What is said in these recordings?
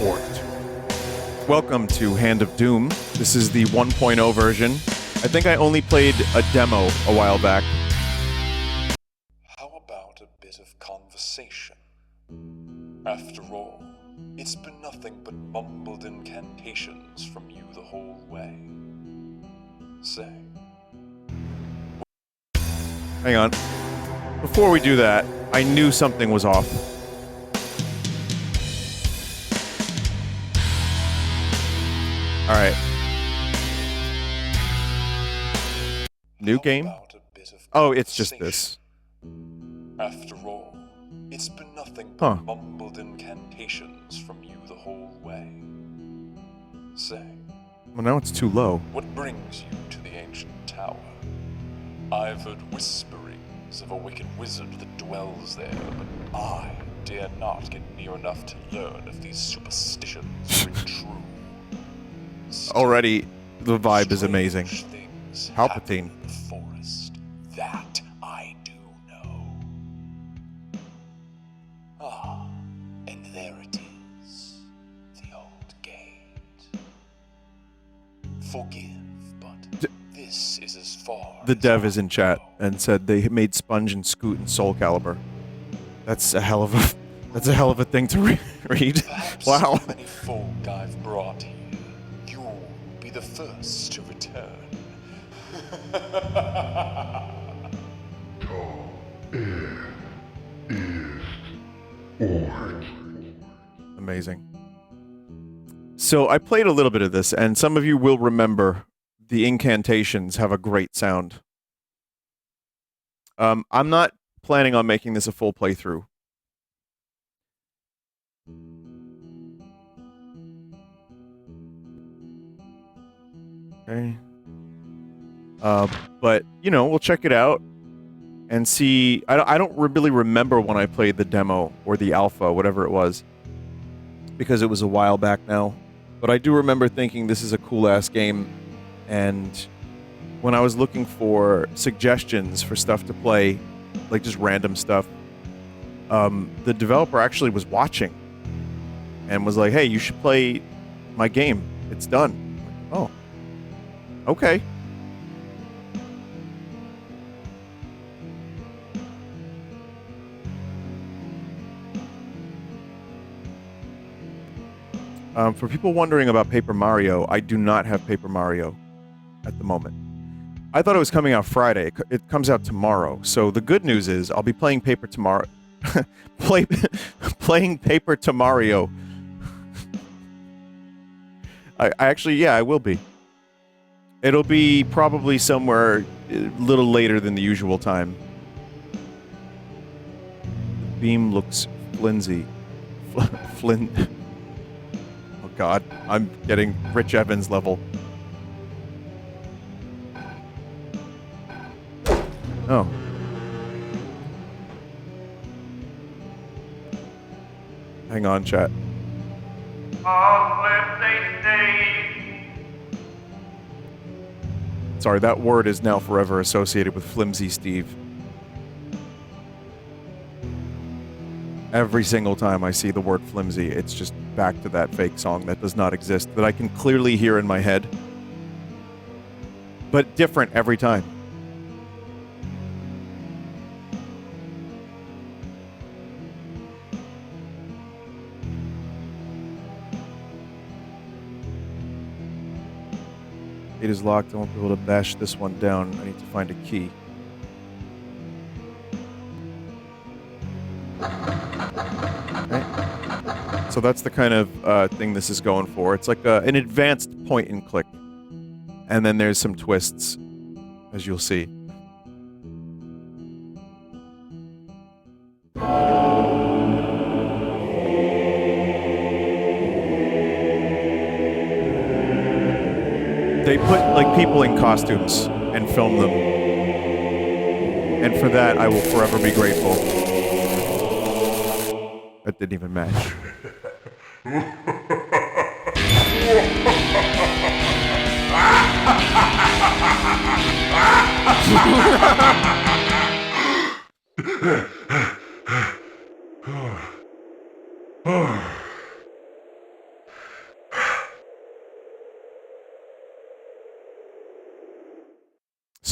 report. Welcome to Hand of Doom. This is the 1.0 version. I think I only played a demo a while back. How about a bit of conversation? After all, it's been nothing but mumbled incantations from you the whole way. Say. Hang on. Before we do that, I knew something was off. Alright. New game? Oh, it's just this. After all, it's been nothing but mumbled incantations from you the whole way. Say. Well, now it's too low. What brings you to the ancient tower? I've heard whisperings of a wicked wizard that dwells there, but I dare not get near enough to learn if these superstitions ring true. Already, the vibe is amazing. Palpatine. In the forest. That I do know. Ah, and there it is. The old gate. Forgive, but this is as far The dev is in chat and said they made Sponge and Scoot and Soul Calibur. That's a hell of a thing to read. Perhaps Wow. the many folk I've brought here, you'll be the first to return. Amazing. So I played a little bit of this, and some of you will remember the incantations have a great sound. I'm not planning on making this a full playthrough. Okay. But, you know, we'll check it out and see. I don't really remember when I played the demo or the alpha, whatever it was, because it was a while back now. But I do remember thinking this is a cool-ass game, and when I was looking for suggestions for stuff to play, like just random stuff, the developer actually was watching and was like, hey, you should play my game. It's done. Oh. Okay. For people wondering about Paper Mario, I do not have Paper Mario at the moment. I thought it was coming out Friday. It comes out tomorrow. So the good news is I'll be playing Paper tomorrow. Playing Paper to Mario. I actually, yeah, I will be. It'll be probably somewhere a little later than the usual time. The beam looks flimsy. Oh God, I'm getting Rich Evans level. Oh. Hang on, chat. Sorry, that word is now forever associated with Flimsy Steve. Every single time I see the word flimsy, it's just back to that fake song that does not exist, that I can clearly hear in my head. But different every time. It is locked. I won't be able to bash this one down. I need to find a key. Okay. So that's the kind of thing this is going for. It's like an advanced point and click. And then there's some twists, as you'll see. They put, like, people in costumes and film them. And for that, I will forever be grateful. That didn't even match.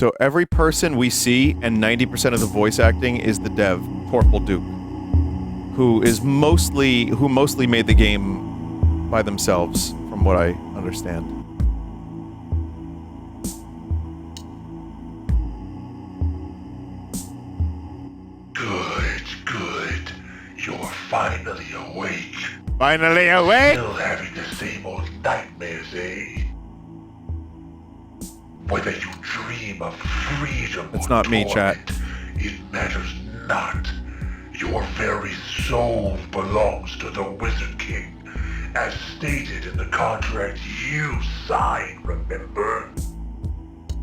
So every person we see, and 90% of the voice acting is the dev, Torpal Duke, who mostly made the game by themselves, from what I understand. Good. You're finally awake. Finally awake? Still having the same old nightmares, eh? Whether you dream of freedom It's or not me, chat. torment, it matters not. Your very soul belongs to the Wizard King, as stated in the contract you signed, remember?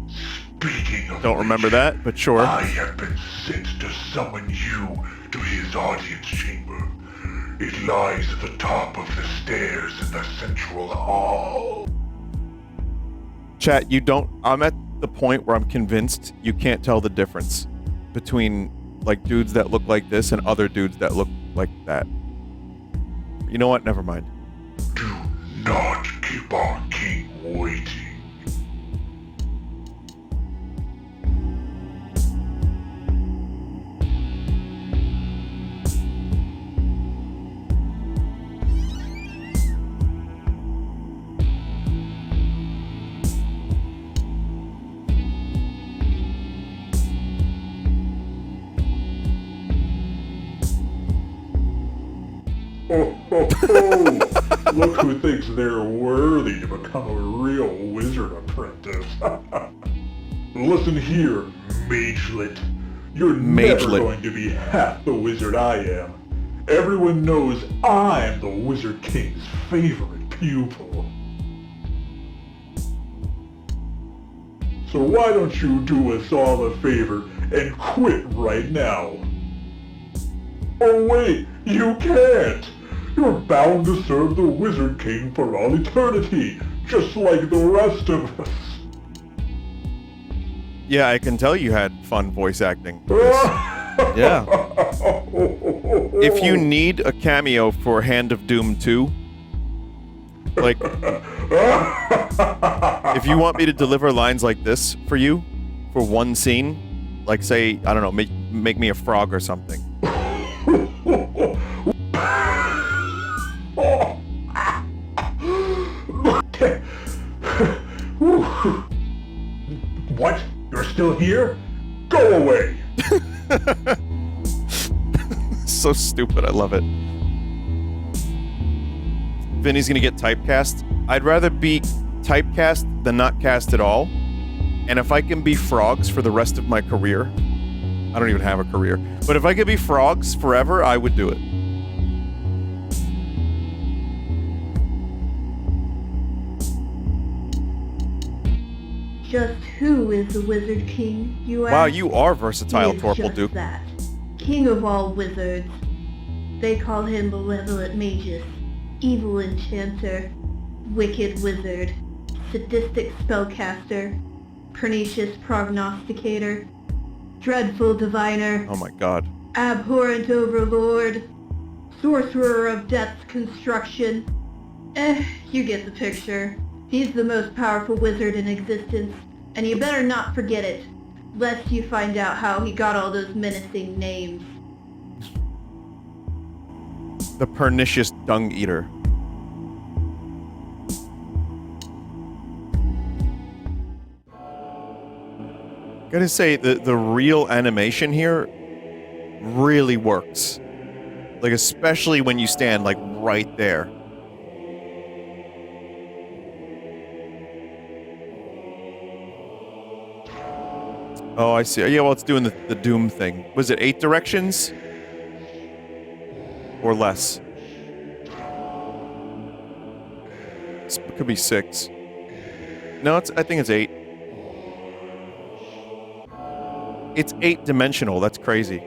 Speaking of Don't remember which, that, but sure. I have been sent to summon you to his audience chamber. It lies at the top of the stairs in the central hall. Chat, I'm at the point where I'm convinced you can't tell the difference between, like, dudes that look like this and other dudes that look like that. You know what? Never mind. Do not keep our king waiting. Look who thinks they're worthy to become a real wizard apprentice. Listen here, magelet. You're never Magelet. going to be half the wizard I am. Everyone knows I'm the Wizard King's favorite pupil. So why don't you do us all a favor and quit right now? Oh wait, you can't! You're bound to serve the Wizard King for all eternity, just like the rest of us. Yeah, I can tell you had fun voice acting. Yeah. If you need a cameo for Hand of Doom 2, like, if you want me to deliver lines like this for you, for one scene, like, say, I don't know, make me a frog or something. What? You're still here? Go away! So stupid, I love it. Vinny's gonna get typecast. I'd rather be typecast than not cast at all. And if I can be frogs for the rest of my career, I don't even have a career, but if I could be frogs forever, I would do it. Just who is the Wizard King, you ask? Wow, you are versatile, He is Torpal just Duke. that. King of all wizards. They call him Malevolent Magus, Evil Enchanter, Wicked Wizard, Sadistic Spellcaster, Pernicious Prognosticator, Dreadful Diviner, Oh my god. Abhorrent Overlord, Sorcerer of Death's Construction. You get the picture. He's the most powerful wizard in existence, and you better not forget it, lest you find out how he got all those menacing names. The Pernicious Dung Eater. Gotta say, the real animation here really works. Like, especially when you stand, like, right there. Oh, I see. Yeah, well, it's doing the Doom thing. Was it 8 directions? Or less? It could be 6. No, I think it's 8. It's 8-dimensional. That's crazy.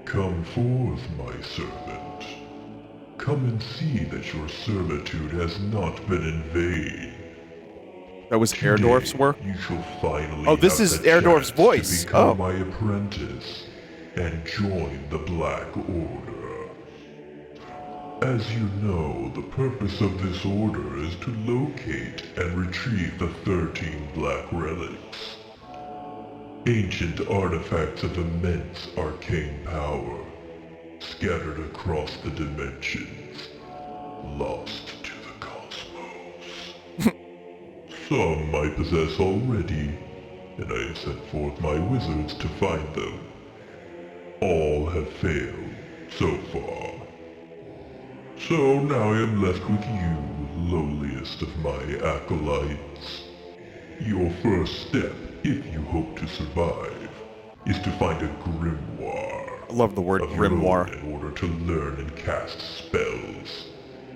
Come forth, my servant. Come and see that your servitude has not been in vain. That was Today, Erdorf's work? You shall finally Oh, this have is the Erdorf's chance voice. to become Oh. my apprentice and join the Black Order. As you know, the purpose of this order is to locate and retrieve the 13 black relics. Ancient artifacts of immense arcane power, scattered across the dimensions, lost to the cosmos. Some I possess already, and I have sent forth my wizards to find them. All have failed so far. So now I am left with you, lowliest of my acolytes. Your first step, if you hope to survive, is to find a grimoire. I love the word of your grimoire. own in order to learn and cast spells.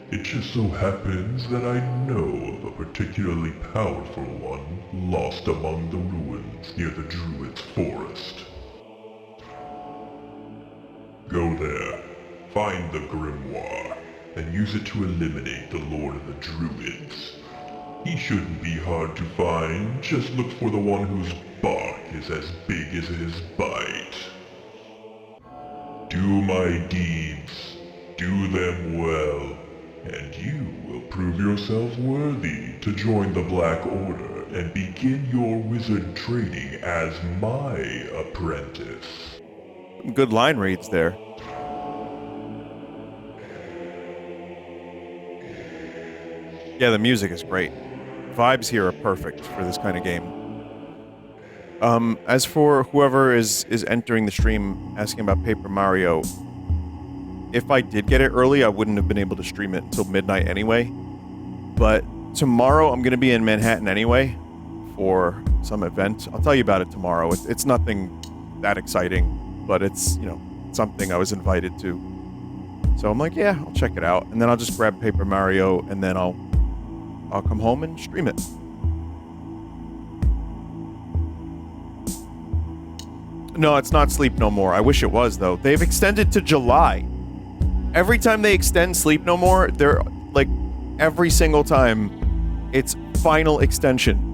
It just so happens that I know of a particularly powerful one lost among the ruins near the Druids' forest. Go there, find the grimoire, and use it to eliminate the Lord of the Druids. He shouldn't be hard to find, just look for the one whose bark is as big as his bite. Do my deeds, do them well, and you will prove yourself worthy to join the Black Order and begin your wizard training as my apprentice. Good line reads there. Yeah, the music is great. Vibes here are perfect for this kind of game. As for whoever is entering the stream asking about Paper Mario, if I did get it early, I wouldn't have been able to stream it until midnight anyway. But tomorrow I'm going to be in Manhattan anyway for some event. I'll tell you about it tomorrow. It's nothing that exciting, but it's, you know, something I was invited to. So I'm like, yeah, I'll check it out. And then I'll just grab Paper Mario and then I'll come home and stream it. No, it's not Sleep No More. I wish it was, though. They've extended to July. Every time they extend Sleep No More, they're like, every single time, it's final extension.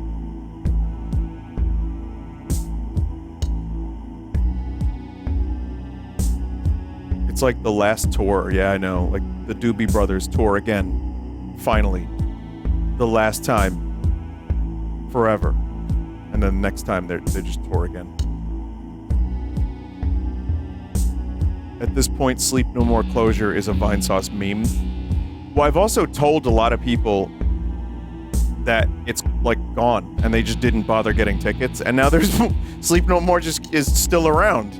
It's like the last tour. Yeah, I know. Like the Doobie Brothers tour again. Finally. The last time. Forever. And then next time, they just tour again. At this point, Sleep No More closure is a Vinesauce meme. Well, I've also told a lot of people that it's like gone and they just didn't bother getting tickets, and now there's Sleep No More just is still around.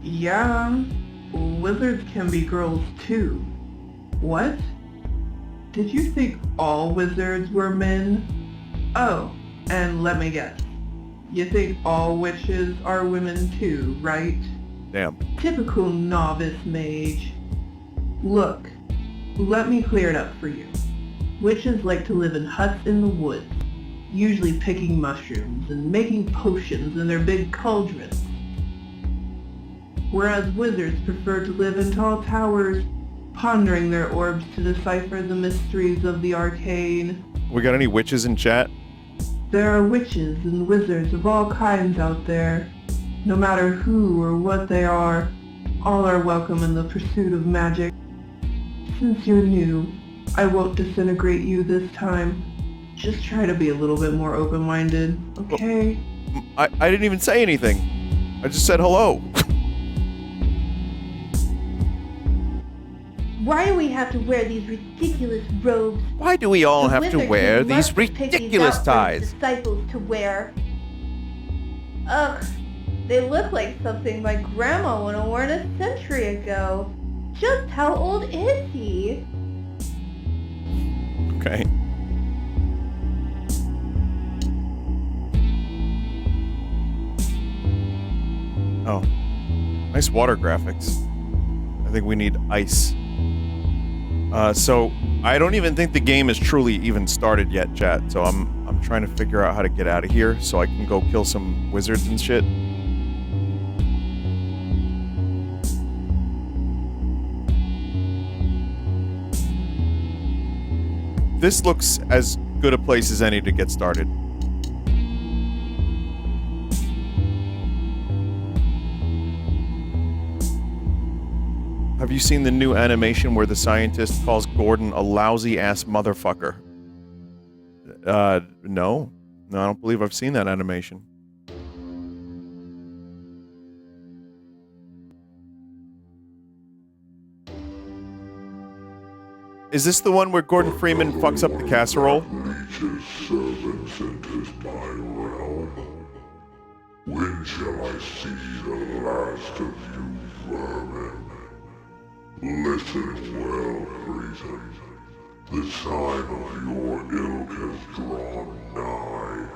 Yeah. Wizards can be girls too. What? Did you think all wizards were men? Oh, and let me guess. You think all witches are women too, right? Damn. Typical novice mage. Look, let me clear it up for you. Witches like to live in huts in the woods, usually picking mushrooms and making potions in their big cauldrons. Whereas wizards prefer to live in tall towers, pondering their orbs to decipher the mysteries of the arcane. We got any witches in chat? There are witches and wizards of all kinds out there. No matter who or what they are, all are welcome in the pursuit of magic. Since you're new, I won't disintegrate you this time. Just try to be a little bit more open-minded, okay? I didn't even say anything. I just said hello. Why do we have to wear these ridiculous robes? Why do we all The have to wizard wear king these must pick ridiculous out for his ties? disciples to wear. Ugh, they look like something my grandma would have worn a century ago. Just how old is he? Okay. Oh. Nice water graphics. I think we need ice. So I don't even think the game is truly even started yet, chat. So I'm trying to figure out how to get out of here so I can go kill some wizards and shit. This looks as good a place as any to get started. Have you seen the new animation where the scientist calls Gordon a lousy-ass motherfucker? No. No, I don't believe I've seen that animation. Is this the one where Gordon Freeman fucks up the casserole? Leech's servants enters my realm. When shall I see the last of you vermin? Listen well, Freezen. The time of your ilk has drawn nigh.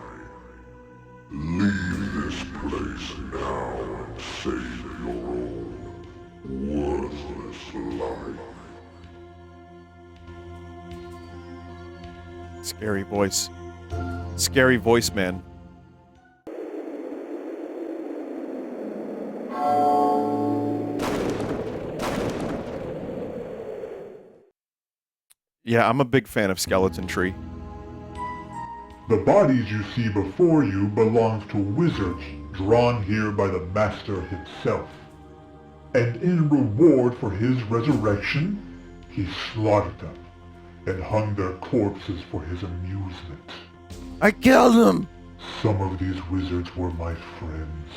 Leave this place now and save your own worthless life. Scary voice. Scary voice, man. Yeah, I'm a big fan of Skeleton Tree. The bodies you see before you belong to wizards drawn here by the Master himself. And in reward for his resurrection, he slaughtered them and hung their corpses for his amusement. I killed him! Some of these wizards were my friends.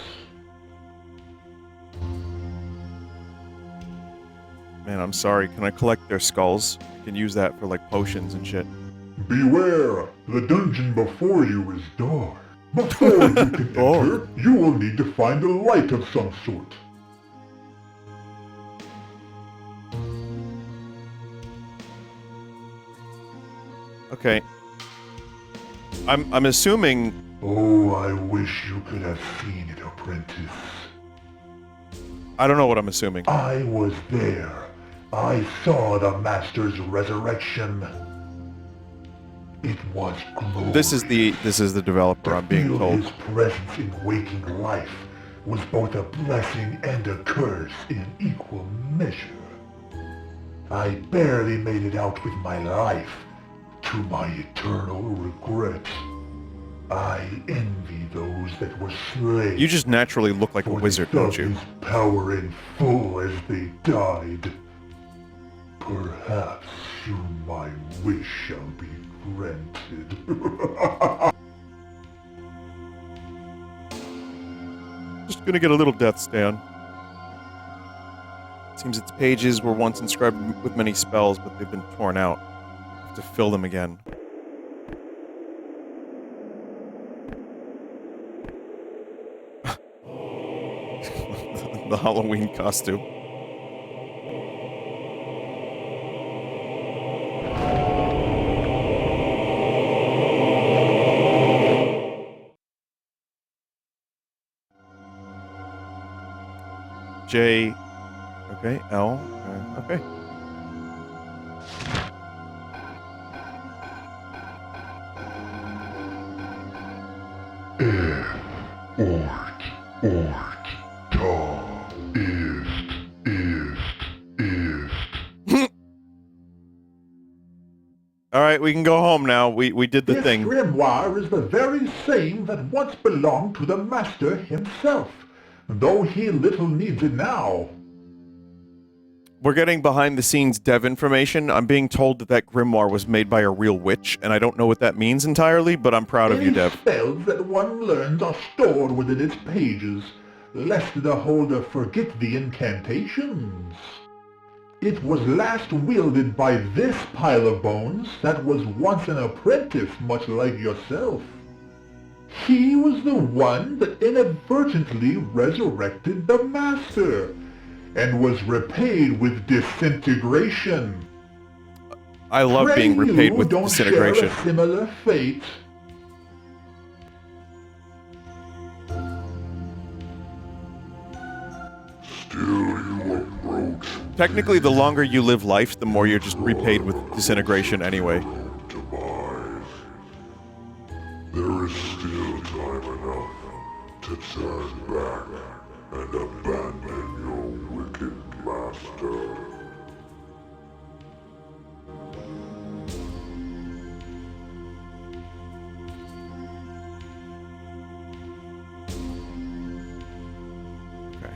Man, I'm sorry. Can I collect their skulls? I can use that for, like, potions and shit. Beware! The dungeon before you is dark. Before you can enter, you will need to find a light of some sort. Okay. I'm assuming... Oh, I wish you could have seen it, apprentice. I don't know what I'm assuming. I was there. I saw the Master's resurrection. It was glorious. This is the developer, I'm being told. His presence in waking life was both a blessing and a curse in equal measure. I barely made it out with my life, to my eternal regret. I envy those that were slain. You just naturally look like a for they wizard, felt don't you? his power in full as they died. Perhaps soon my wish shall be granted. Just gonna get a little death stand. Seems its pages were once inscribed with many spells, but they've been torn out. Have to fill them again. The Halloween costume. J. Okay, L. Okay. Ort, ta, ist. All right, we can go home now. We did the This thing. grimoire is the very same that once belonged to the Master himself, though he little needs it now. We're getting behind-the-scenes dev information. I'm being told that that grimoire was made by a real witch, and I don't know what that means entirely, but I'm proud of you, Any Dev. spells that one learns are stored within its pages, lest the holder forget the incantations. It was last wielded by this pile of bones that was once an apprentice much like yourself. He was the one that inadvertently resurrected the Master, and was repaid with disintegration. I love being Pray repaid you with don't disintegration. share a similar fate. Still you approach. Technically, the longer you live life, the more you're just repaid with disintegration anyway. Demise. There is still time enough to turn back and abandon your wicked master. Okay.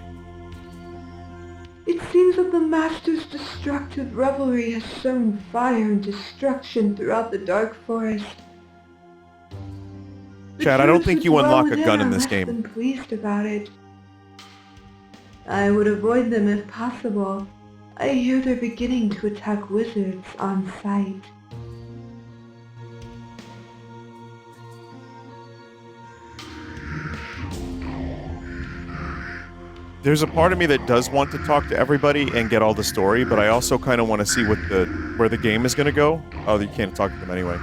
It seems that the Master's destructive revelry has sown fire and destruction throughout the dark forest. The Chad, I don't Druids think who you dwell unlock a within gun are in this less game. than pleased about it. I would avoid them if possible. I hear they're beginning to attack wizards on sight. There's a part of me that does want to talk to everybody and get all the story, but I also kind of want to see where the game is going to go. Oh, you can't talk to them anyway.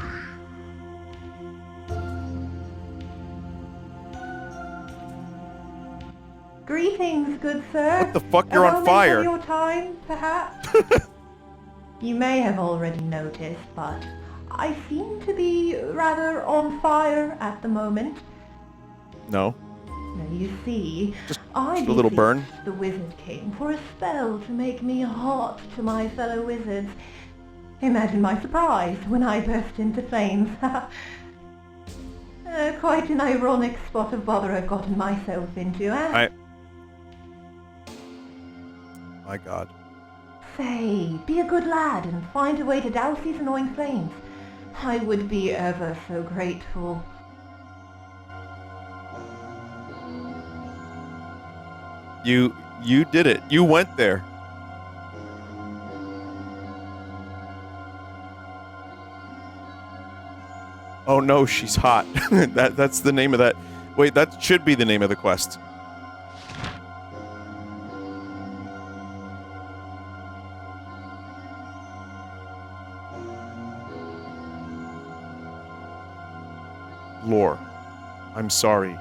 Greetings, good sir. What the fuck? You're A on moment fire. of your time, perhaps? You may have already noticed, but I seem to be rather on fire at the moment. No. Now, you see, Just I a little burn. beseeched the Wizard King for a spell to make me hot to my fellow wizards. Imagine my surprise when I burst into flames. Quite an ironic spot of bother I've gotten myself into, eh? My God. Say, be a good lad and find a way to douse these annoying flames. I would be ever so grateful. You did it. You went there. Oh no, she's hot. That's the name of that. Wait, that should be the name of the quest. Lore. I'm sorry.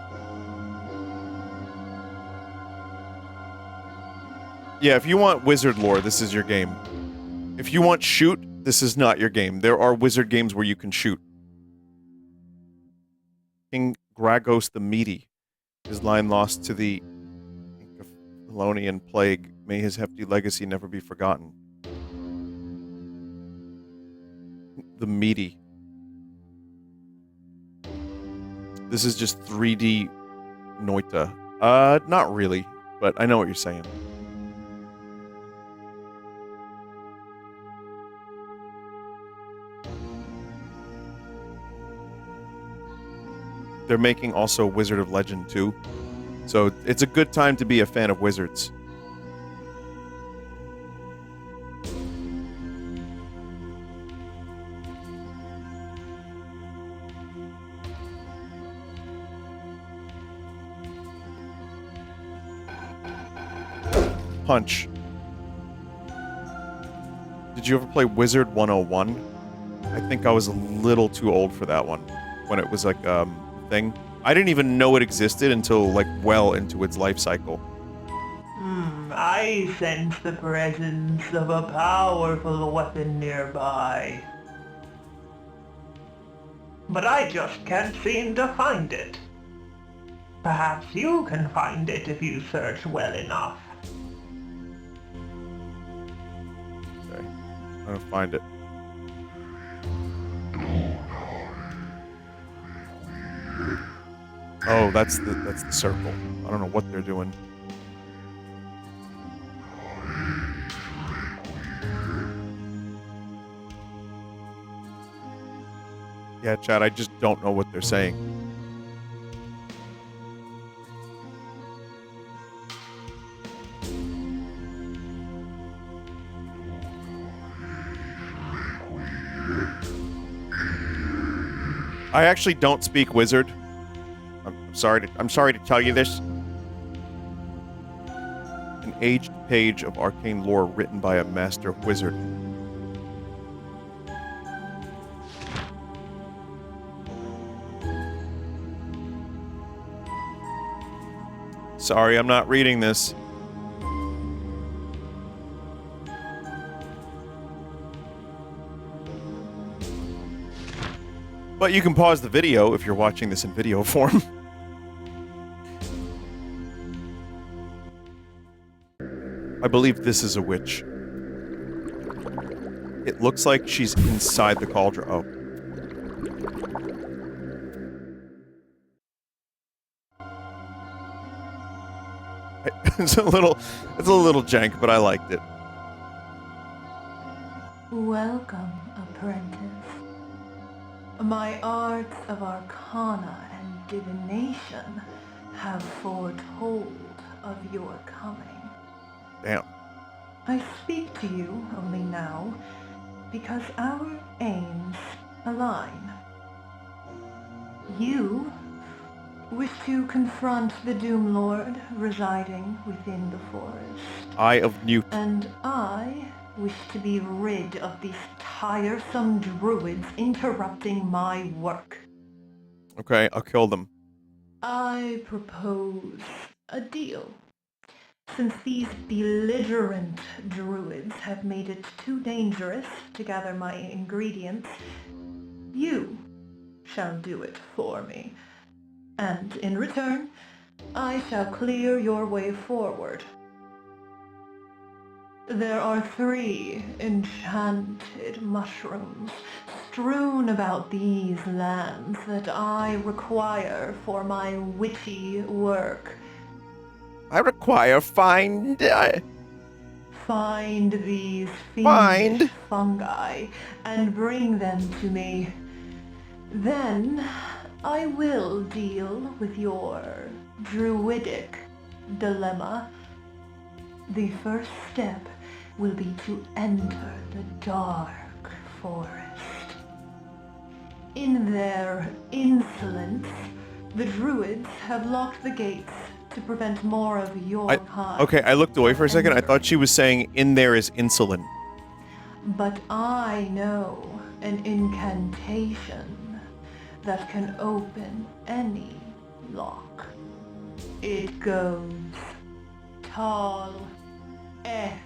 Yeah, if you want wizard lore, this is your game. If you want shoot, this is not your game. There are wizard games where you can shoot. King Gragos the Meaty. His line lost to the Thelonian plague. May his hefty legacy never be forgotten. The Meaty. This is just 3D Noita. Not really, but I know what you're saying. They're making also Wizard of Legend 2. So it's a good time to be a fan of wizards. Punch. Did you ever play Wizard 101? I think I was a little too old for that one. When it was like, thing. I didn't even know it existed until, like, well into its life cycle. I sense the presence of a powerful weapon nearby. But I just can't seem to find it. Perhaps you can find it if you search well enough. Okay. I'm gonna find it. Oh, that's the circle. I don't know what they're doing. Yeah, Chad, I just don't know what they're saying. I actually don't speak wizard. I'm sorry to tell you this. An aged page of arcane lore written by a master wizard. Sorry, I'm not reading this. But you can pause the video if you're watching this in video form. I believe this is a witch. It looks like she's inside the cauldron. Oh. it's a little jank, but I liked it. Welcome, apprentice. My arts of arcana and divination have foretold of your coming. Damn. I speak to you only now because our aims align. You wish to confront the Doom Lord residing within the forest. Eye of Newt. And I wish to be rid of these tiresome druids interrupting my work. Okay, I'll kill them. I propose a deal. Since these belligerent druids have made it too dangerous to gather my ingredients, you shall do it for me. And in return, I shall clear your way forward. There are 3 enchanted mushrooms strewn about these lands that I require for my witty work. I require find these fiendish fungi and bring them to me. Then I will deal with your druidic dilemma. The first step will be to enter the dark forest. In their insolence, the druids have locked the gates to prevent more of your kind. Okay, I looked away for a second. I thought she was saying in there is insulin. But I know an incantation that can open any lock. It goes Tal F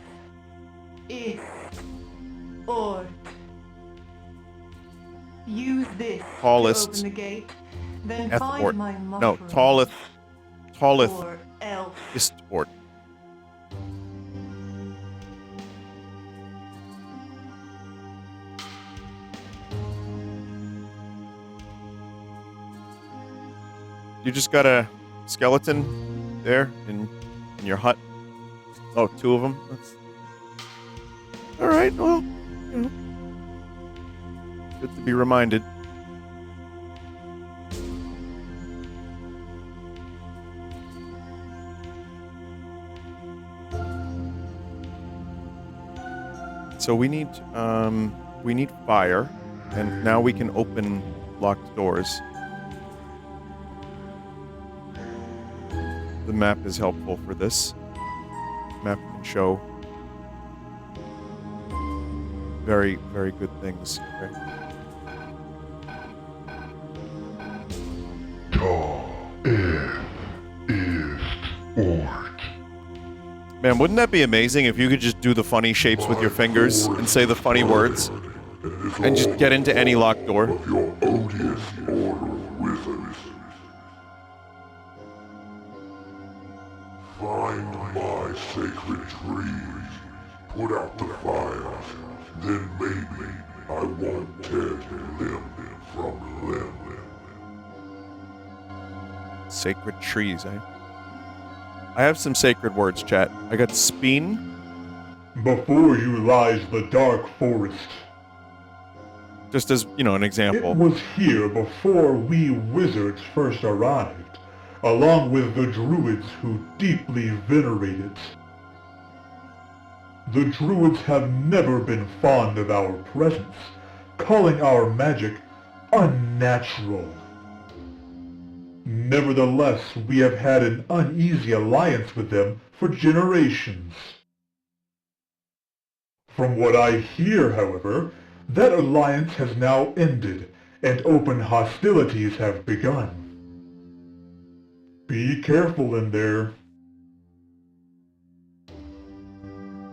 Ist Ort. Use this Tallest to open the gate, then Eth find Ort. my No, mushrooms. talleth Or else. Ist Ort. You just got a skeleton there in your hut. Oh, 2 of them. That's all right. Well, you know, good to be reminded. So we need fire, and now we can open locked doors. The map is helpful for this. Map can show very, very good things. Okay. Man, wouldn't that be amazing if you could just do the funny shapes with your fingers and say the funny words and just get into any locked door? Your odious order of wizards. Find my sacred trees, put out the fires, then maybe I won't tear limb from limb. Sacred trees, eh? I have some sacred words, chat. I got speen. Before you lies the dark forest. Just as, you know, an example. It was here before we wizards first arrived, along with the Druids who deeply venerate it. The Druids have never been fond of our presence, calling our magic unnatural. Nevertheless, we have had an uneasy alliance with them for generations. From what I hear, however, that alliance has now ended, and open hostilities have begun. Be careful in there.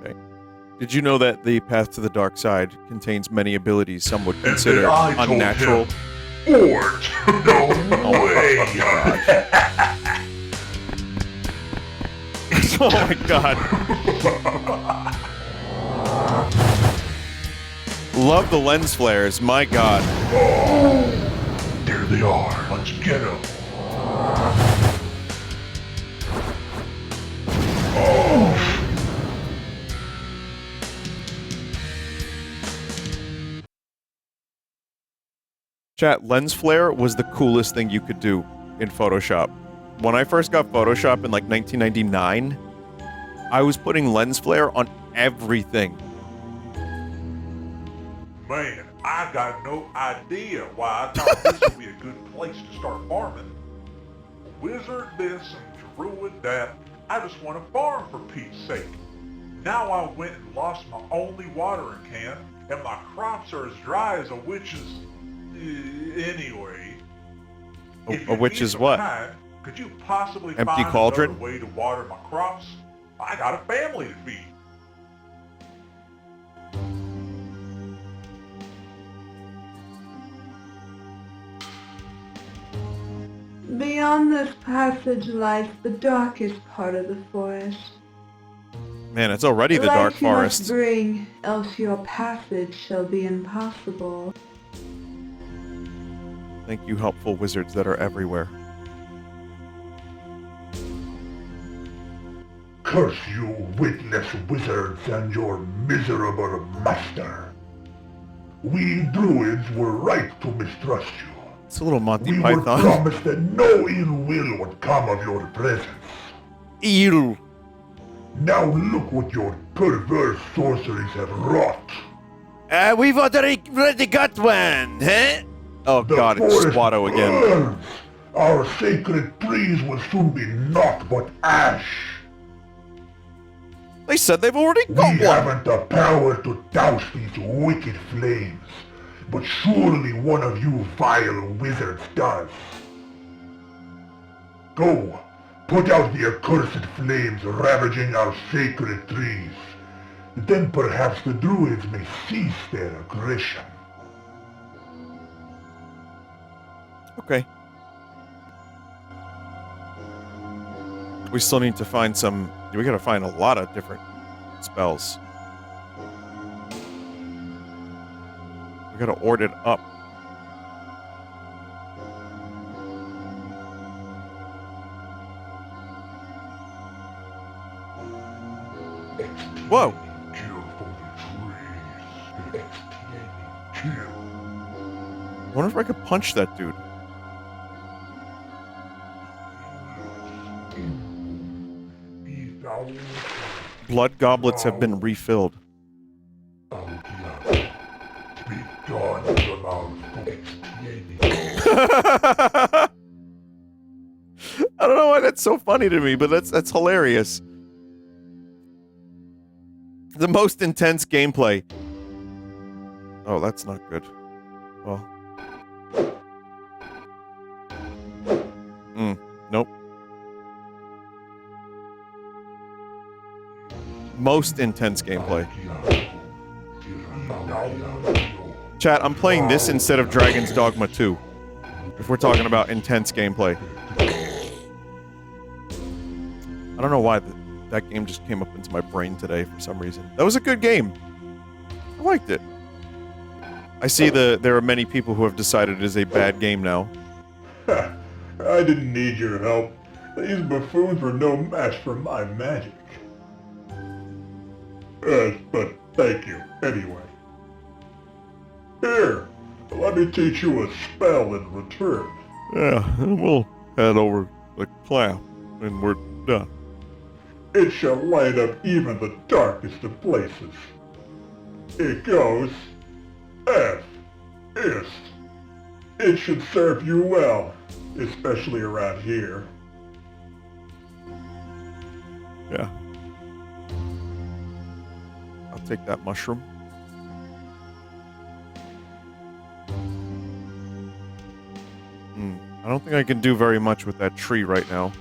Okay. Did you know that the path to the dark side contains many abilities some would consider unnatural? Ort! No way! Oh my god. Love the lens flares, my god. Oh, there they are. Let's get them. Chat, lens flare was the coolest thing you could do in Photoshop. When I first got Photoshop in like 1999, I was putting lens flare on everything. Man, I got no idea why I thought this would be a good place to start farming. Wizard this and druid that. I just want to farm for Pete's sake. Now I went and lost my only watering can, and my crops are as dry as a witch's... anyway. A witch's what? Time, could you possibly Empty find cauldron? another way to water my crops? I got a family to feed. Beyond this passage lies the darkest part of the forest. Man, it's already the Light dark you must forest. bring, else your passage shall be impossible. Thank you, helpful wizards that are everywhere. Curse you, witless wizards, and your miserable master. We Druids were right to mistrust you. It's a little Monty We were Python. promised that no ill will would come of your presence. Ew. Now look what your perverse sorceries have wrought. We've already got one, huh? Oh The god, it's forest Squatto again. burns. Our sacred trees will soon be naught but ash. They said they've already We got one. haven't the power to douse these wicked flames, but surely one of you vile wizards does. Go, put out the accursed flames ravaging our sacred trees. Then perhaps the Druids may cease their aggression. Okay. We still need to find some... We gotta find a lot of different spells. We gotta ord it up. Whoa! Kill for the trees. Expiating kill. I wonder if I could punch that dude. Be thou Blood goblets have been refilled. out loud. Be gone from our expiating. I don't know why that's so funny to me, but that's hilarious. The most intense gameplay. Oh, that's not good. Well. Nope. Most intense gameplay. Chat, I'm playing this instead of Dragon's Dogma 2. If we're talking about intense gameplay. I don't know why that game just came up into my brain today for some reason. That was a good game. I liked it. I see there are many people who have decided it is a bad game now. I didn't need your help. These buffoons were no match for my magic. But thank you, anyway. Here, let me teach you a spell in return. Yeah, and we'll head over the cloud, and we're done. It shall light up even the darkest of places. It goes... F. Ist. It should serve you well, especially around here. Yeah. I'll take that mushroom. I don't think I can do very much with that tree right now.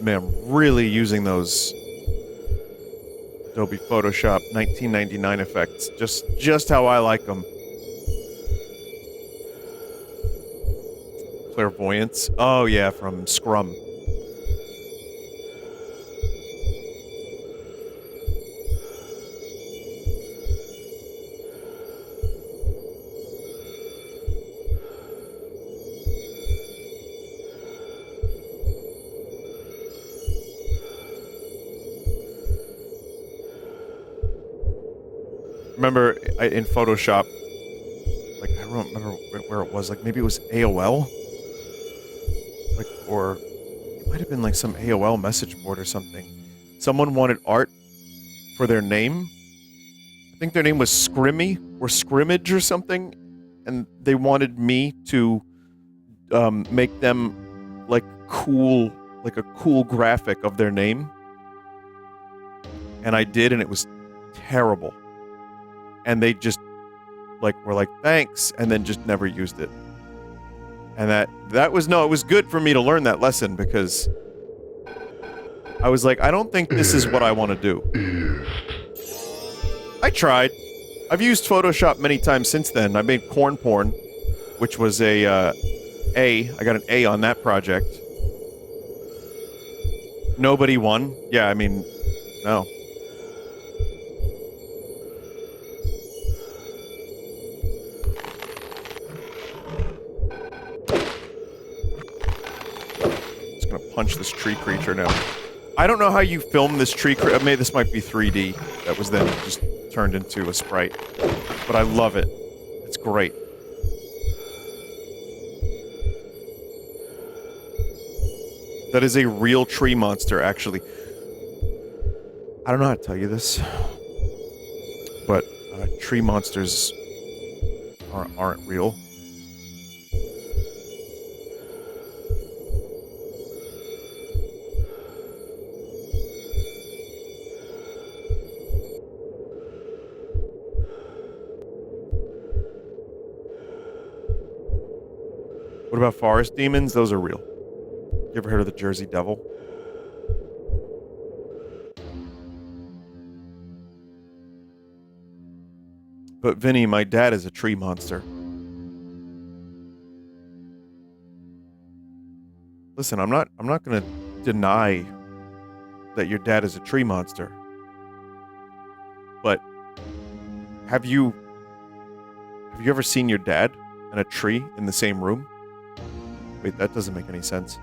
Man, I'm really using those Adobe Photoshop 1999 effects. Just how I like them. Clairvoyance. Oh yeah, from Scrum. remember in Photoshop, like, I don't remember where it was. Like, maybe it was AOL? Like, or it might have been like some AOL message board or something. Someone wanted art for their name. I think their name was Scrimmy or Scrimmage or something. And they wanted me to make them like cool, like a cool graphic of their name. And I did, and it was terrible. And they just were like, thanks, and then just never used it. And that was, no, it was good for me to learn that lesson, because I was like, I don't think this is what I want to do. I tried. I've used Photoshop many times since then. I made corn porn, which was I got an A on that project. Nobody won. Yeah, I mean, no. Punch this tree creature now. I don't know how you film this tree creature. Maybe this might be 3D. That was then just turned into a sprite. But I love it. It's great. That is a real tree monster, actually. I don't know how to tell you this, but tree monsters aren't real. What about forest demons? Those are real. You ever heard of the Jersey Devil? But Vinny, my dad is a tree monster. Listen, I'm not gonna deny that your dad is a tree monster. But have you ever seen your dad and a tree in the same room? Wait, that doesn't make any sense.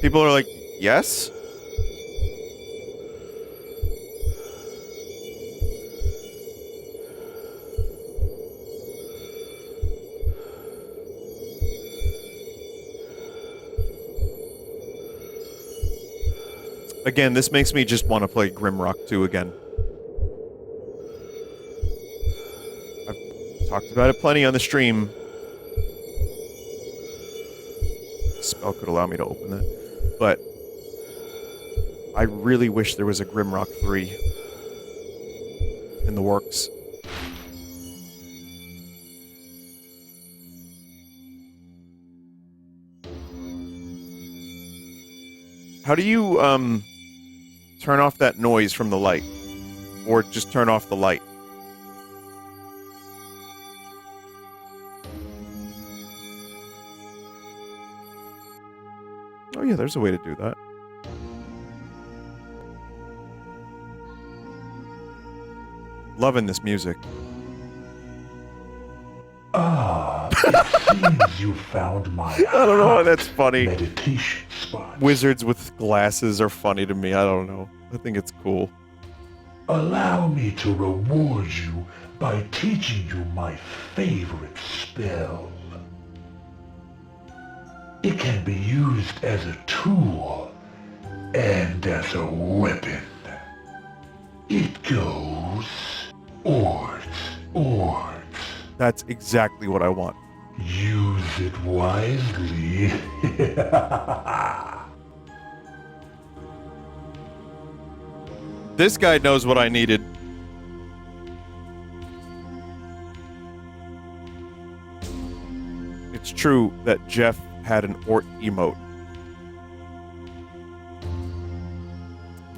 People are like, yes? Again, this makes me just want to play Grimrock 2 again. I've talked about it plenty on the stream. Spell could allow me to open it, but I really wish there was a Grimrock 3 in the works. How do you turn off that noise from the light, or just turn off the light? Oh yeah, there's a way to do that. Loving this music. Ah, it seems you found my I don't know why that's funny. meditation spot. Wizards with glasses are funny to me. I don't know. I think it's cool. Allow me to reward you by teaching you my favorite spell. It can be used as a tool and as a weapon. It goes Ort, Ort. That's exactly what I want. Use it wisely. This guy knows what I needed. It's true that Jeff had an Ort emote.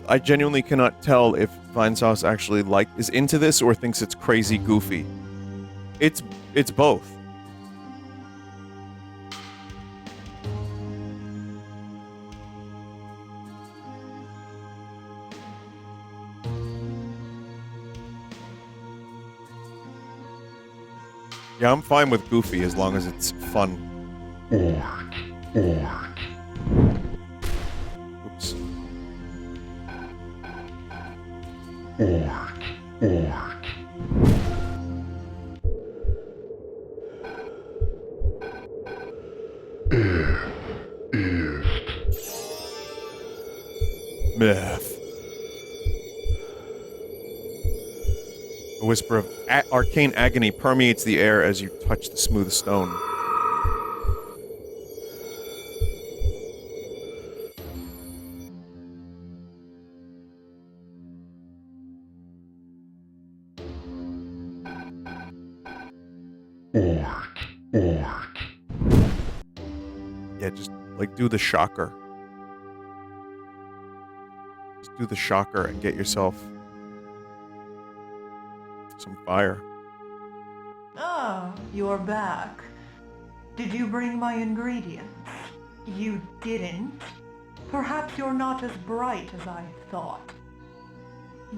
I genuinely cannot tell if Vinesauce actually is into this or thinks it's crazy goofy. It's both. Yeah, I'm fine with goofy as long as it's fun. Ort, Ort. Smith. A whisper of arcane agony permeates the air as you touch the smooth stone. Yeah, just, like, do the shocker. Just do the shocker and get yourself some fire. Ah, you're back. Did you bring my ingredients? You didn't? Perhaps you're not as bright as I thought.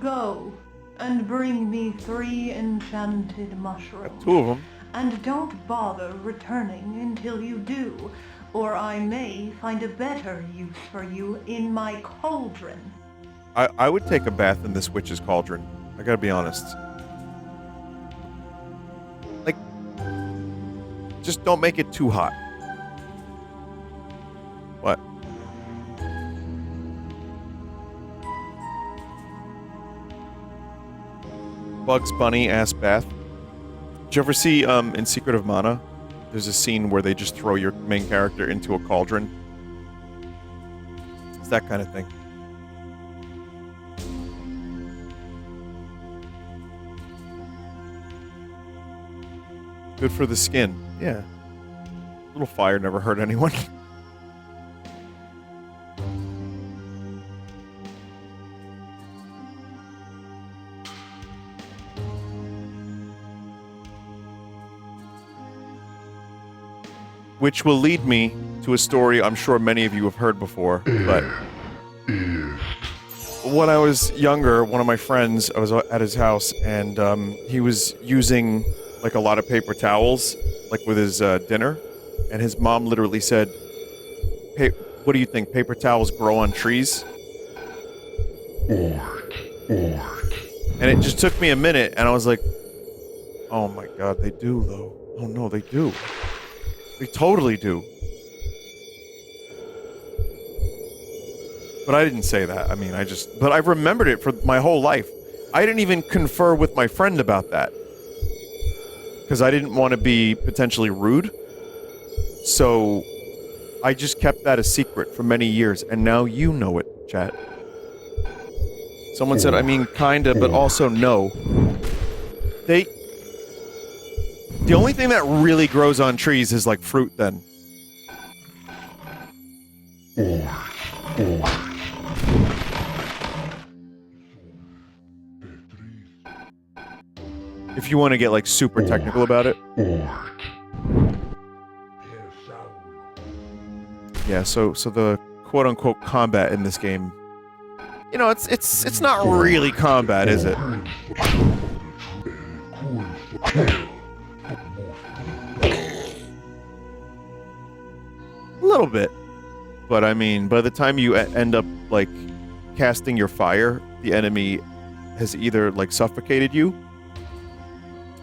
Go, and bring me 3 enchanted mushrooms. Got 2 of them. And don't bother returning until you do, or I may find a better use for you in my cauldron. I would take a bath in this witch's cauldron. I gotta be honest. Like, just don't make it too hot. What? Bugs Bunny ass bath. Did you ever see in Secret of Mana? There's a scene where they just throw your main character into a cauldron. It's that kind of thing. Good for the skin. Yeah. A little fire never hurt anyone. Which will lead me to a story I'm sure many of you have heard before, but when I was younger, one of my friends, I was at his house, and he was using like a lot of paper towels, like with his dinner, and his mom literally said, "Hey, what do you think? Paper towels grow on trees?" And it just took me a minute, and I was like, "Oh my God, they do though. Oh no, they do. They totally do." But I didn't say that. I mean, but I've remembered it for my whole life. I didn't even confer with my friend about that, because I didn't want to be potentially rude. So I just kept that a secret for many years, and now you know it, chat. Someone said, I mean, kinda, but also no. The only thing that really grows on trees is like fruit then. If you want to get like super technical about it. Yeah, so the quote unquote combat in this game, you know, it's not really combat, is it? A little bit. But I mean, by the time you end up like casting your fire, the enemy has either like suffocated you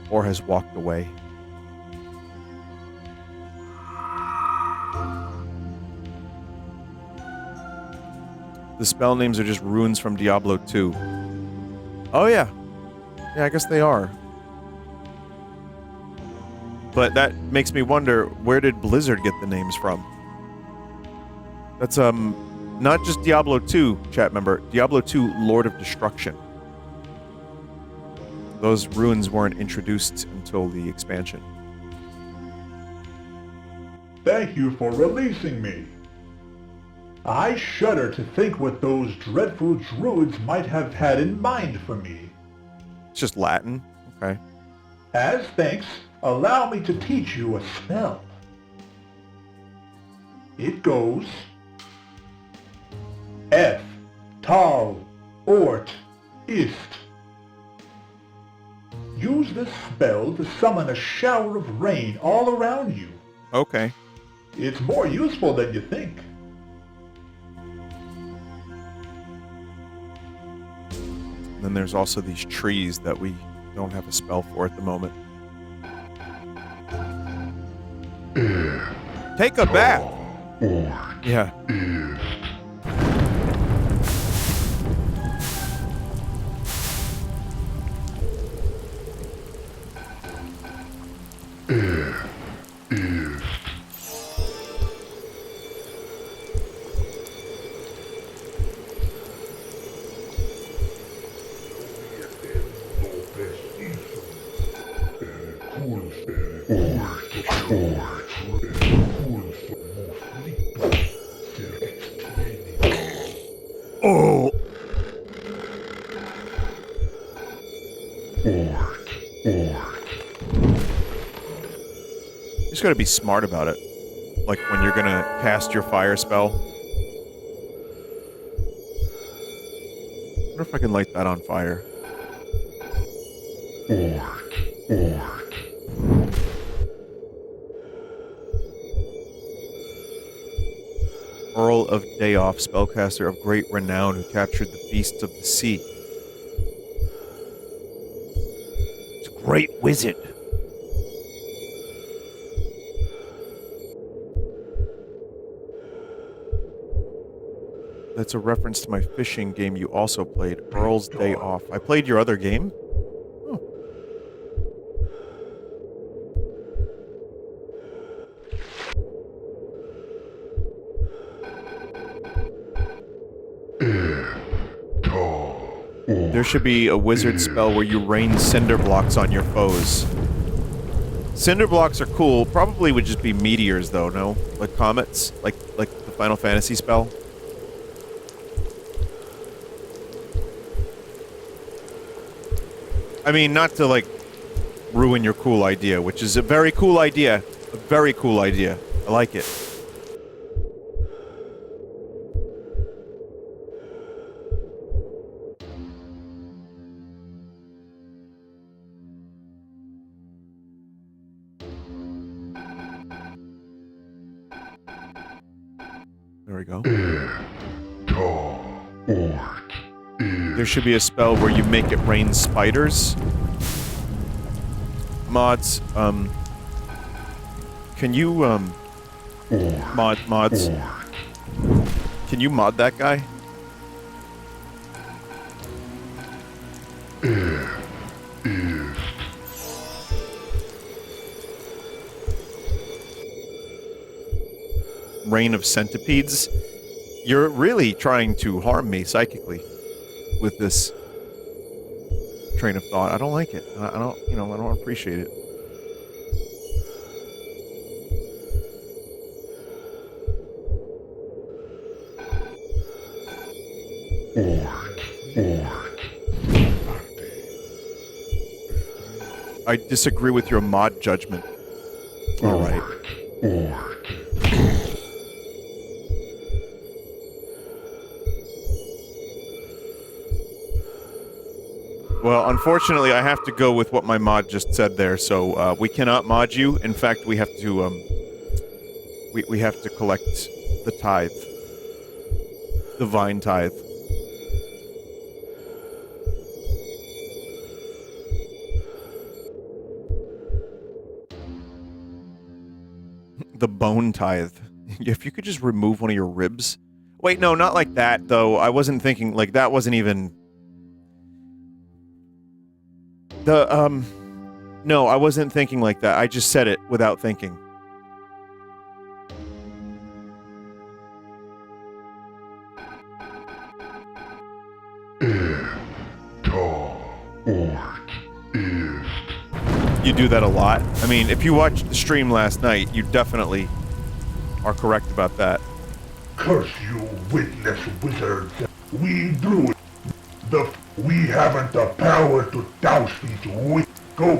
or has walked away. The spell names are just runes from Diablo 2. Oh yeah. Yeah, I guess they are. But that makes me wonder, where did Blizzard get the names from? That's not just Diablo 2, chat member. Diablo 2 Lord of Destruction. Those runes weren't introduced until the expansion. Thank you for releasing me. I shudder to think what those dreadful druids might have had in mind for me. It's just Latin. Okay. As thanks, allow me to teach you a spell. It goes... F, Tal, Ort, Ist. Use this spell to summon a shower of rain all around you. Okay. It's more useful than you think. Then there's also these trees that we don't have a spell for at the moment. Take a bath! Yeah. Oh! You just gotta be smart about it. Like when you're gonna cast your fire spell. I wonder if I can light that on fire. Earl of Dayoff, spellcaster of great renown who captured the beasts of the sea. It's a great wizard. That's a reference to my fishing game you also played, Earl's Day Off. I played your other game? Oh. There should be a wizard spell where you rain cinder blocks on your foes. Cinder blocks are cool. Probably would just be meteors, though, no? Like comets? Like the Final Fantasy spell? I mean, not to, like, ruin your cool idea, which is a very cool idea. A very cool idea. I like it. There we go. There should be a spell where you make it rain spiders. Mods, can you, mods, can you mod that guy? Rain of centipedes? You're really trying to harm me psychically with this train of thought. I don't like it. I don't, I don't appreciate it. I disagree with your mod judgment. All right. Well, unfortunately, I have to go with what my mod just said there. So we cannot mod you. In fact, we have to we have to collect the tithe, the vine tithe. The bone tithe. If you could just remove one of your ribs. Wait, no, not like that though. I wasn't thinking like that. Wasn't even. No, I wasn't thinking like that. I just said it without thinking. You do that a lot. I mean, if you watched the stream last night, you definitely are correct about that. Curse you, witless wizards. We Druids. We haven't the power to douse these wicked. Go.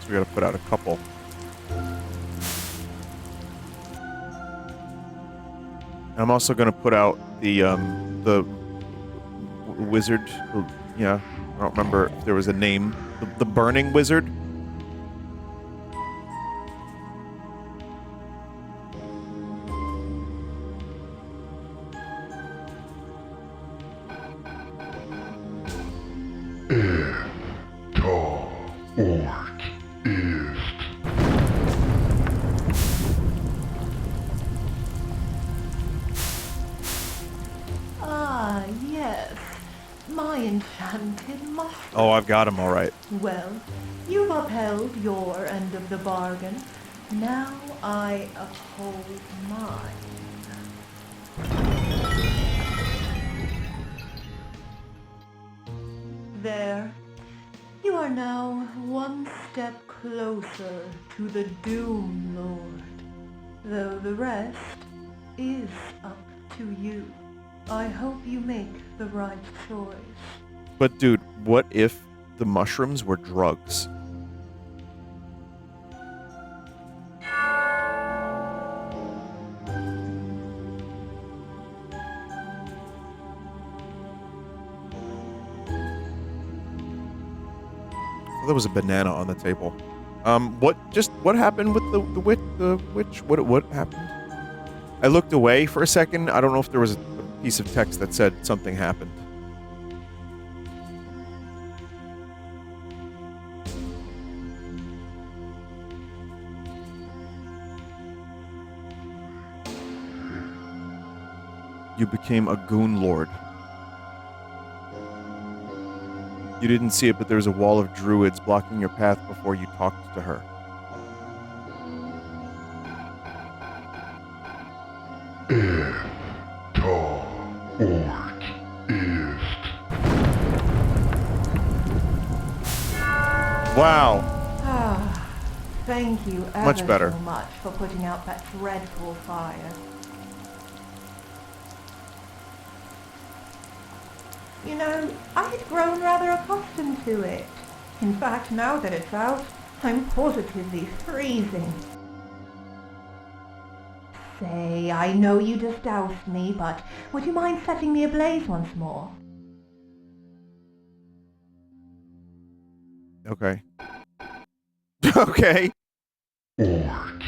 So we gotta put out a couple. And I'm also gonna put out the wizard. Yeah, I don't remember if there was a name. The burning wizard. Oh, I've got him all right. Well, you've upheld your end of the bargain. Now I uphold mine. There. You are now one step closer to the Doom Lord. Though the rest is up to you. I hope you make the right choice. But dude, what if the mushrooms were drugs? There was a banana on the table. What happened with the witch? What happened? I looked away for a second. I don't know if there was a piece of text that said something happened. You became a goon lord. You didn't see it, but there's a wall of druids blocking your path before you talked to her. Ort ist. Wow. Ah, thank you ever Much better. so much for putting out that dreadful fire. You know, I had grown rather accustomed to it. In fact, now that it's out, I'm positively freezing. Say, I know you just doused me, but would you mind setting me ablaze once more? Okay. Okay. Ort.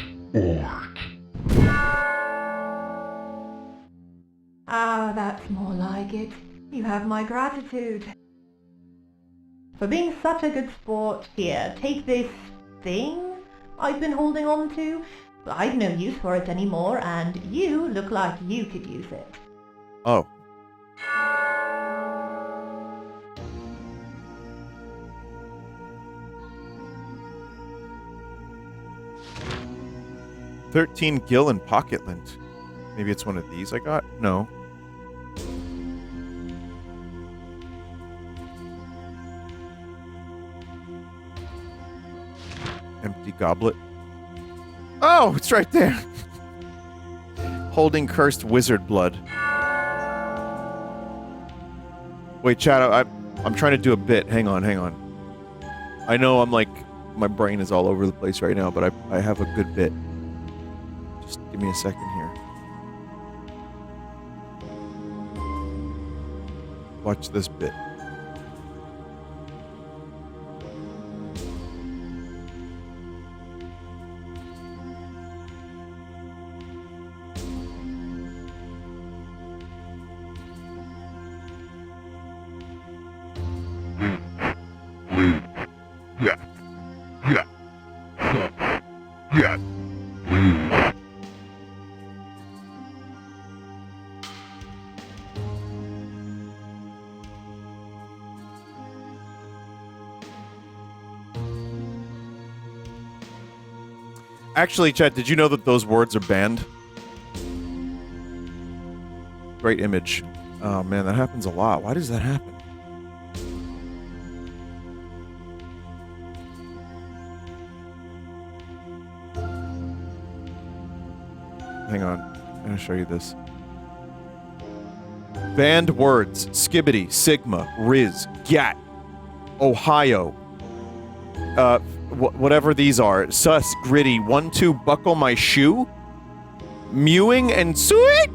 Ah, that's more like it. You have my gratitude. For being such a good sport, here, take this thing I've been holding on to. I've no use for it anymore, and you look like you could use it. Oh. $13 gil and pocket lint. Maybe it's one of these I got? No. Empty goblet. Oh, it's right there. Holding cursed wizard blood. Wait, chat, I'm trying to do a bit. Hang on. I know I'm like, my brain is all over the place right now, but I have a good bit. Just give me a second here. Watch this bit. Actually, Chet, did you know that those words are banned? Great image. Oh man, that happens a lot. Why does that happen? Hang on. I'm gonna show you this. Banned words. Skibbity, Sigma, Riz, Gat, Ohio. Whatever these are. Sus, Gritty, 1-2, Buckle My Shoe, Mewing, and Suit.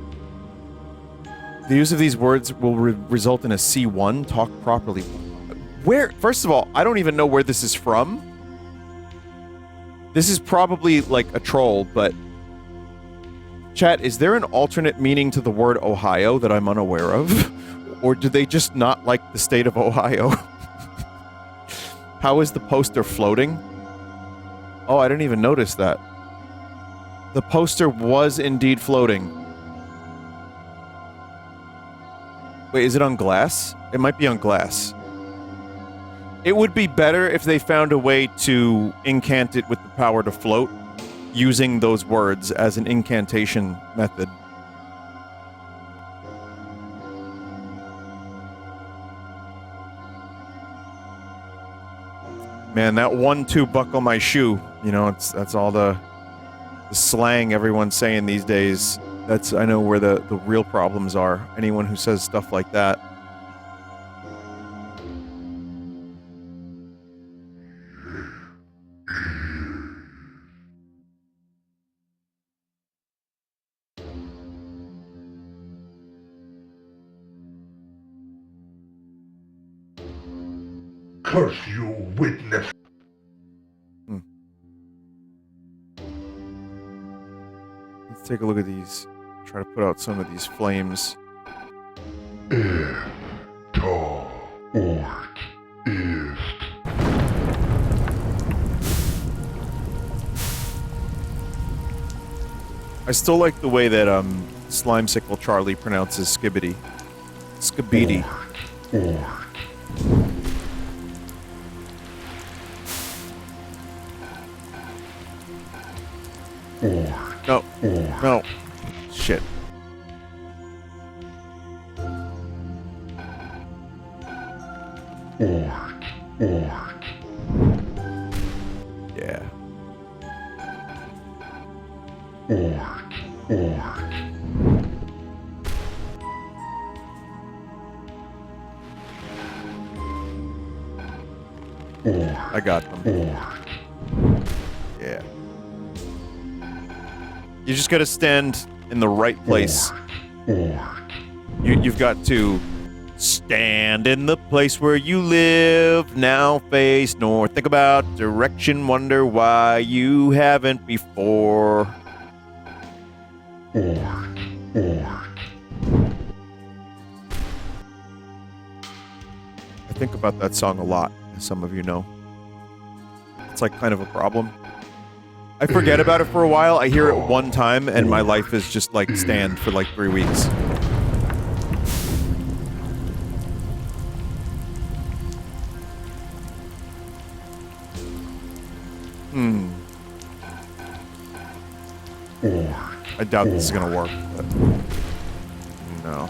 The use of these words will result in a C1. Talk properly. Where? First of all, I don't even know where this is from. This is probably like a troll, but... Chat, is there an alternate meaning to the word Ohio that I'm unaware of? Or do they just not like the state of Ohio? How is the poster floating? Oh, I didn't even notice that. The poster was indeed floating. Wait, is it on glass? It might be on glass. It would be better if they found a way to incant it with the power to float, using those words as an incantation method. Man, that 1-2 buckle my shoe, you know, that's all the slang everyone's saying these days. That's, I know where the real problems are. Anyone who says stuff like that. Curse you, witness. Let's take a look at these. Try to put out some of these flames. Ta ort ist. I still like the way that Slimesicle Charlie pronounces Skibbity. Skibbity. Ort. No. No. Shit. Ort. Yeah. Ort. I got them. Yeah. You just gotta stand in the right place. You've got to stand in the place where you live. Now face north. Think about direction. Wonder why you haven't before. I think about that song a lot, as some of you know. It's like kind of a problem. I forget about it for a while. I hear it one time, and my life is just like stand for like 3 weeks. I doubt this is gonna work, but no.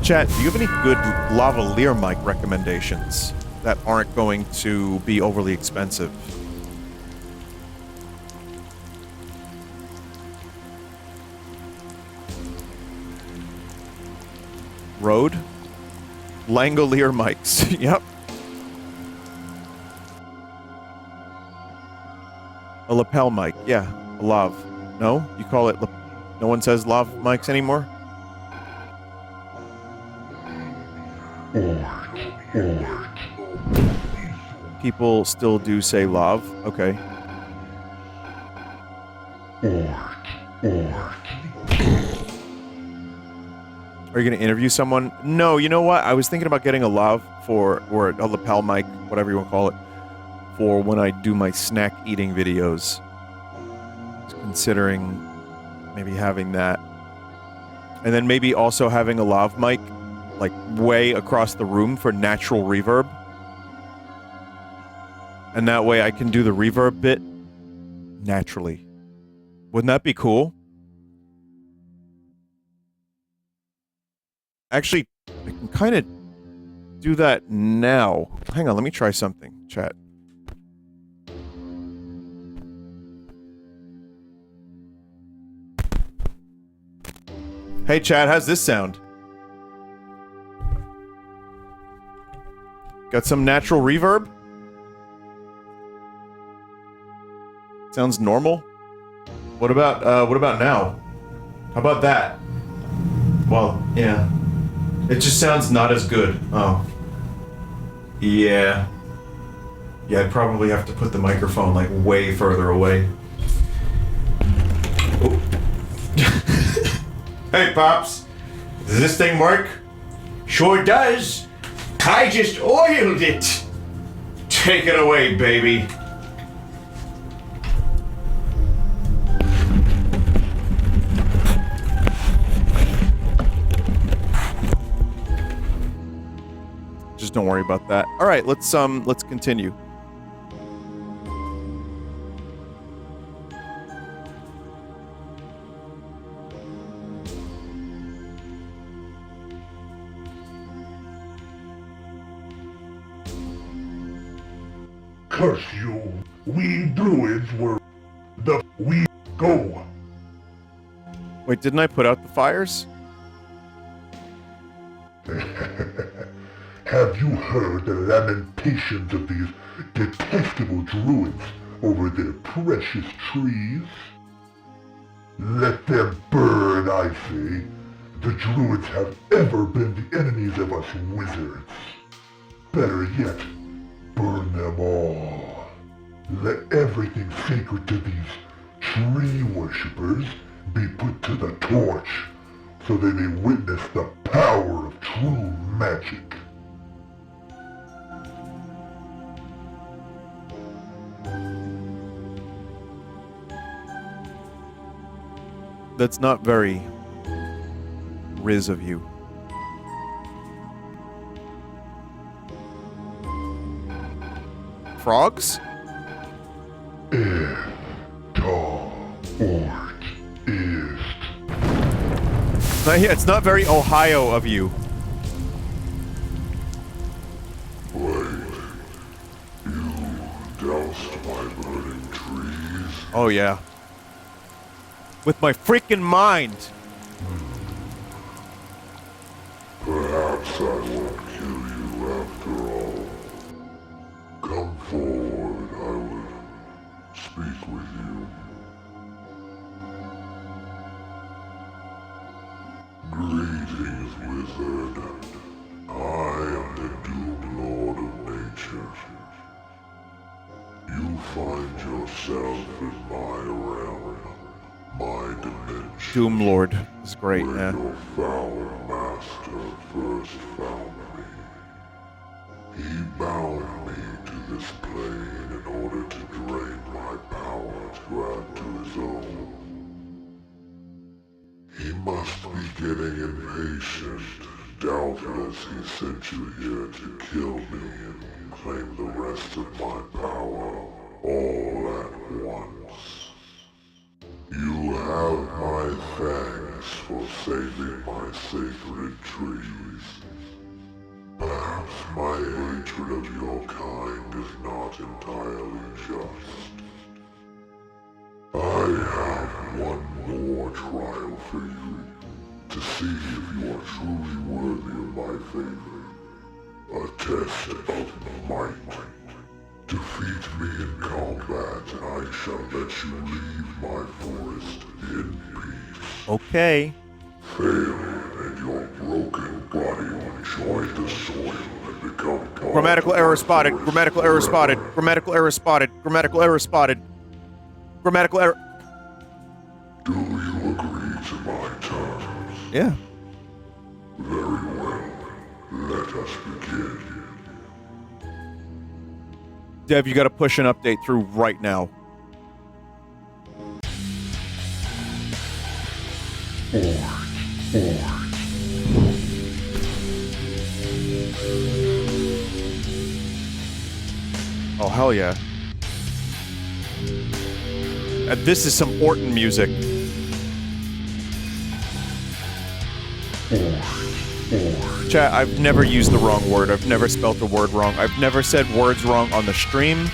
Chat, do you have any good lavalier mic recommendations that aren't going to be overly expensive? Rode? Langolier mics. Yep. A lapel mic. Yeah. A lav. No? You call it... No one says lav mics anymore? People still do say lav. Okay. Are you going to interview someone? No, you know what? I was thinking about getting a lav for, or a lapel mic, whatever you want to call it, for when I do my snack eating videos. Just considering maybe having that. And then maybe also having a lav mic, like, way across the room for natural reverb. And that way I can do the reverb bit naturally. Wouldn't that be cool? Actually, I can kind of do that now. Hang on, let me try something, chat. Hey, chat, how's this sound? Got some natural reverb? Sounds normal? What about now? How about that? Well, yeah. It just sounds not as good. Oh. Yeah. Yeah, I'd probably have to put the microphone, like, way further away. Oh. Hey, Pops. Does this thing work? Sure does. I just oiled it. Take it away, baby. Just don't worry about that. All right, let's continue. Curse you. We Druids were we go. Wait, didn't I put out the fires? Have you heard the lamentations of these detestable Druids over their precious trees? Let them burn, I say. The Druids have ever been the enemies of us wizards. Better yet, burn them all. Let everything sacred to these tree worshippers be put to the torch, so they may witness the power of true magic. That's not very Riz of you. Frogs? Yeah, it's not very Ohio of you. Wait, you doused my burning trees? Oh yeah. With my freaking mind. Perhaps I won't kill you after all. Come forward, I will speak with you. Greetings, wizard. I am the Doom Lord of Nature. You find yourself in my realm, my dimension. Doom Lord is great, where yeah. your foul master first found me. He bound me to this plane in order to drain my power to add to his own. He must be getting impatient. Doubtless he sent you here to kill me and claim the rest of my power all at once. You have my thanks for saving my sacred trees. Perhaps my hatred of your kind is not entirely just. I have one more trial for you, to see if you are truly worthy of my favor. A test of might. Defeat me in combat and I shall let you leave my forest in peace. Okay. Fail and your broken body will join the soil and become part Grammatical of error my spotted. forest Grammatical error spotted. forever. Grammatical error spotted. Grammatical error spotted. Grammatical error. Do you agree to my terms? Yeah. Very well. Let us begin. Dev, you gotta push an update through right now. Oh, hell yeah. This is some Orton music. Chat, I've never used the wrong word. I've never spelt a word wrong. I've never said words wrong on the stream.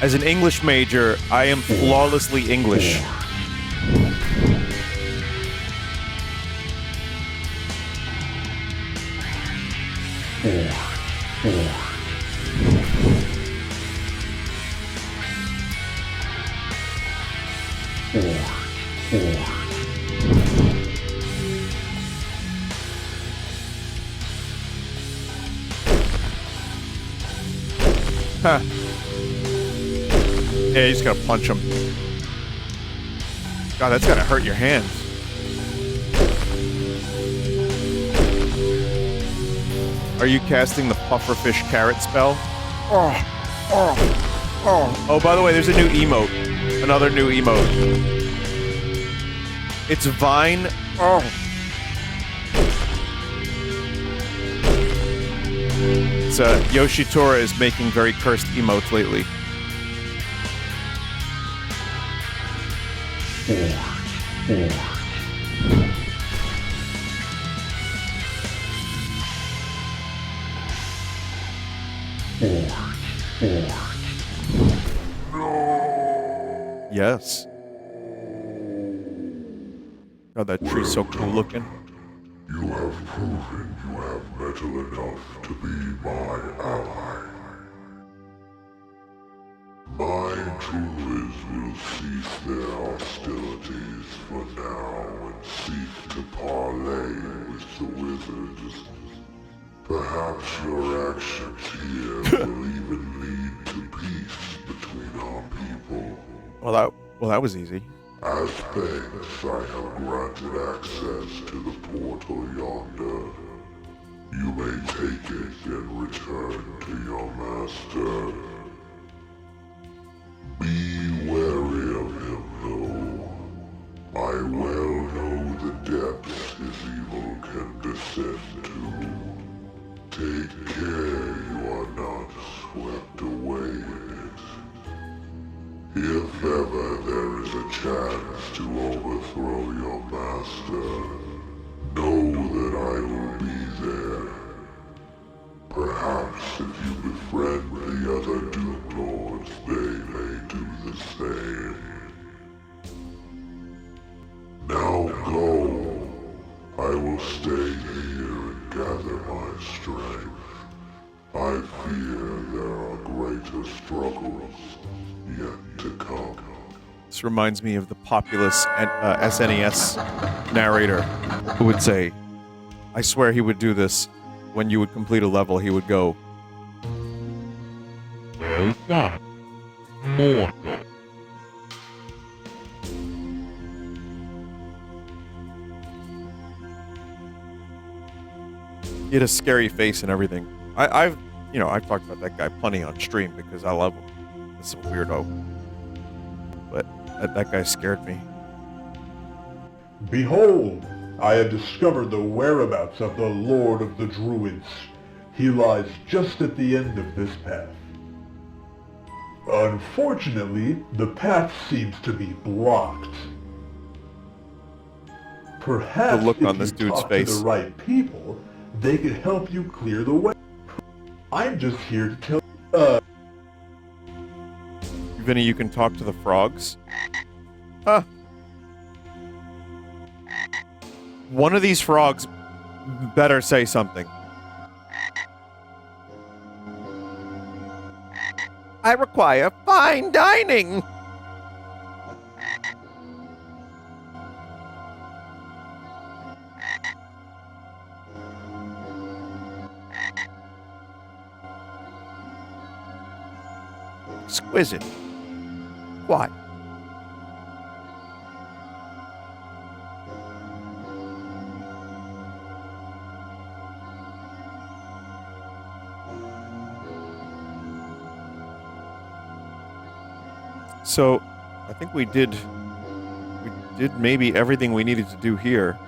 As an English major, I am flawlessly English. Huh. Yeah, you just gotta punch him. God, that's gotta hurt your hands. Are you casting the pufferfish carrot spell? Oh. Oh, by the way, there's a new emote. Another new emote. It's Vine. It's Yoshitora is making very cursed emotes lately. Yes. God, that tree's so cool looking. You have proven you have metal enough to be my ally. My Druids will cease their hostilities for now and seek to parley with the wizards. Perhaps your actions here will even lead to peace between our people. Well, that was easy. As thanks, I have granted access to the portal yonder. You may take it and return to your master. Be wary of him, though. I well know the depths his evil can descend to. Take care you are not swept away in it. If ever there is a chance to overthrow your master, know that I will be there. Perhaps if you befriend the other Doom Lords, they may do the same. Now go. I will stay here and gather my strength. I fear there are greater struggles yet to come. This reminds me of the populous SNES narrator who would say, I swear he would do this. When you would complete a level, he would go, Well done, mortal. he had a scary face and everything. I've talked about that guy plenty on stream because I love him. It's a weirdo. But that guy scared me. Behold, I have discovered the whereabouts of the Lord of the Druids. He lies just at the end of this path. Unfortunately, the path seems to be blocked. Perhaps The look if on this you dude's talk face. to the right people, they could help you clear the way. I'm just here to tell Vinny, you can talk to the frogs? Huh. One of these frogs better say something. I require fine dining. Exquisite. Why? So, I think we did maybe everything we needed to do here.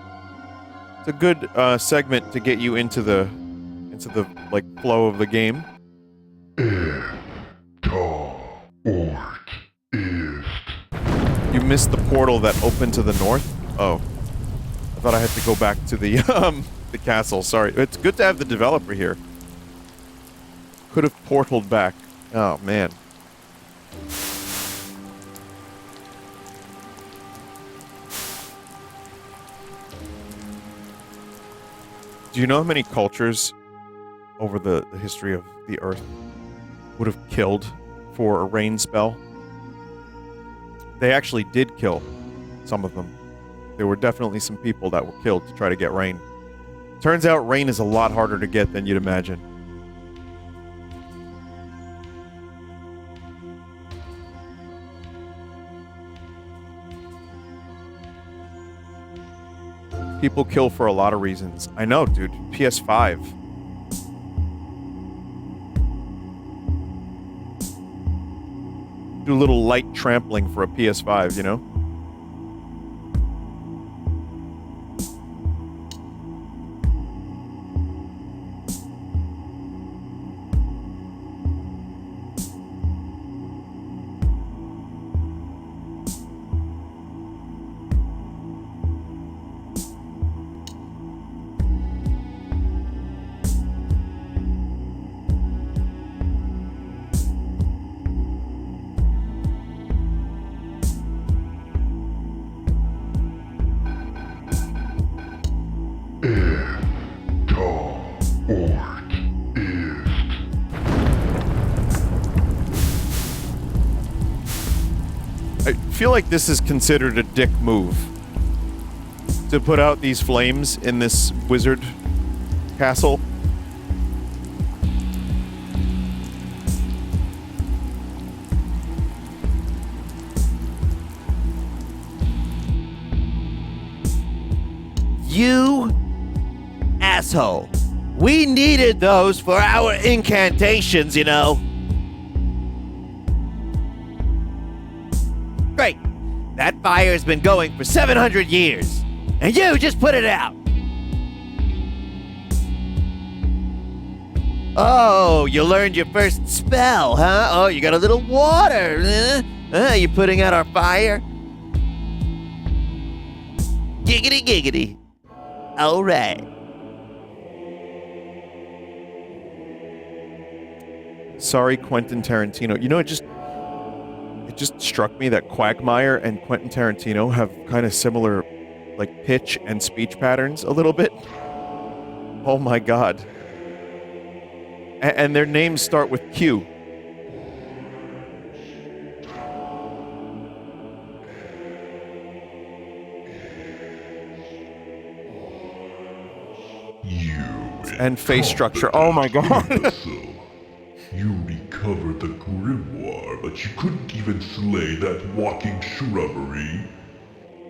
It's a good segment to get you into the like flow of the game. You missed the portal that opened to the north? Oh. I thought I had to go back to the the castle. Sorry. It's good to have the developer here. Could have portaled back. Oh man. Do you know how many cultures over the history of the Earth would have killed for a rain spell? They actually did kill some of them. There were definitely some people that were killed to try to get rain. Turns out rain is a lot harder to get than you'd imagine. People kill for a lot of reasons. I know, dude. PS5. do a little light trampling for a PS5, you know? I feel like this is considered a dick move. To put out these flames in this wizard castle. You asshole. We needed those for our incantations, you know. Great. That fire has been going for 700 years, and you just put it out. Oh, you learned your first spell, huh? Oh, you got a little water. You putting out our fire? Giggity, giggity. All right. Sorry, Quentin Tarantino. You know, it just struck me that Quagmire and Quentin Tarantino have kind of similar, like, pitch and speech patterns a little bit. Oh my god. And their names start with Q. And face structure. Oh my god. You recovered the grimoire, but you couldn't even slay that walking shrubbery.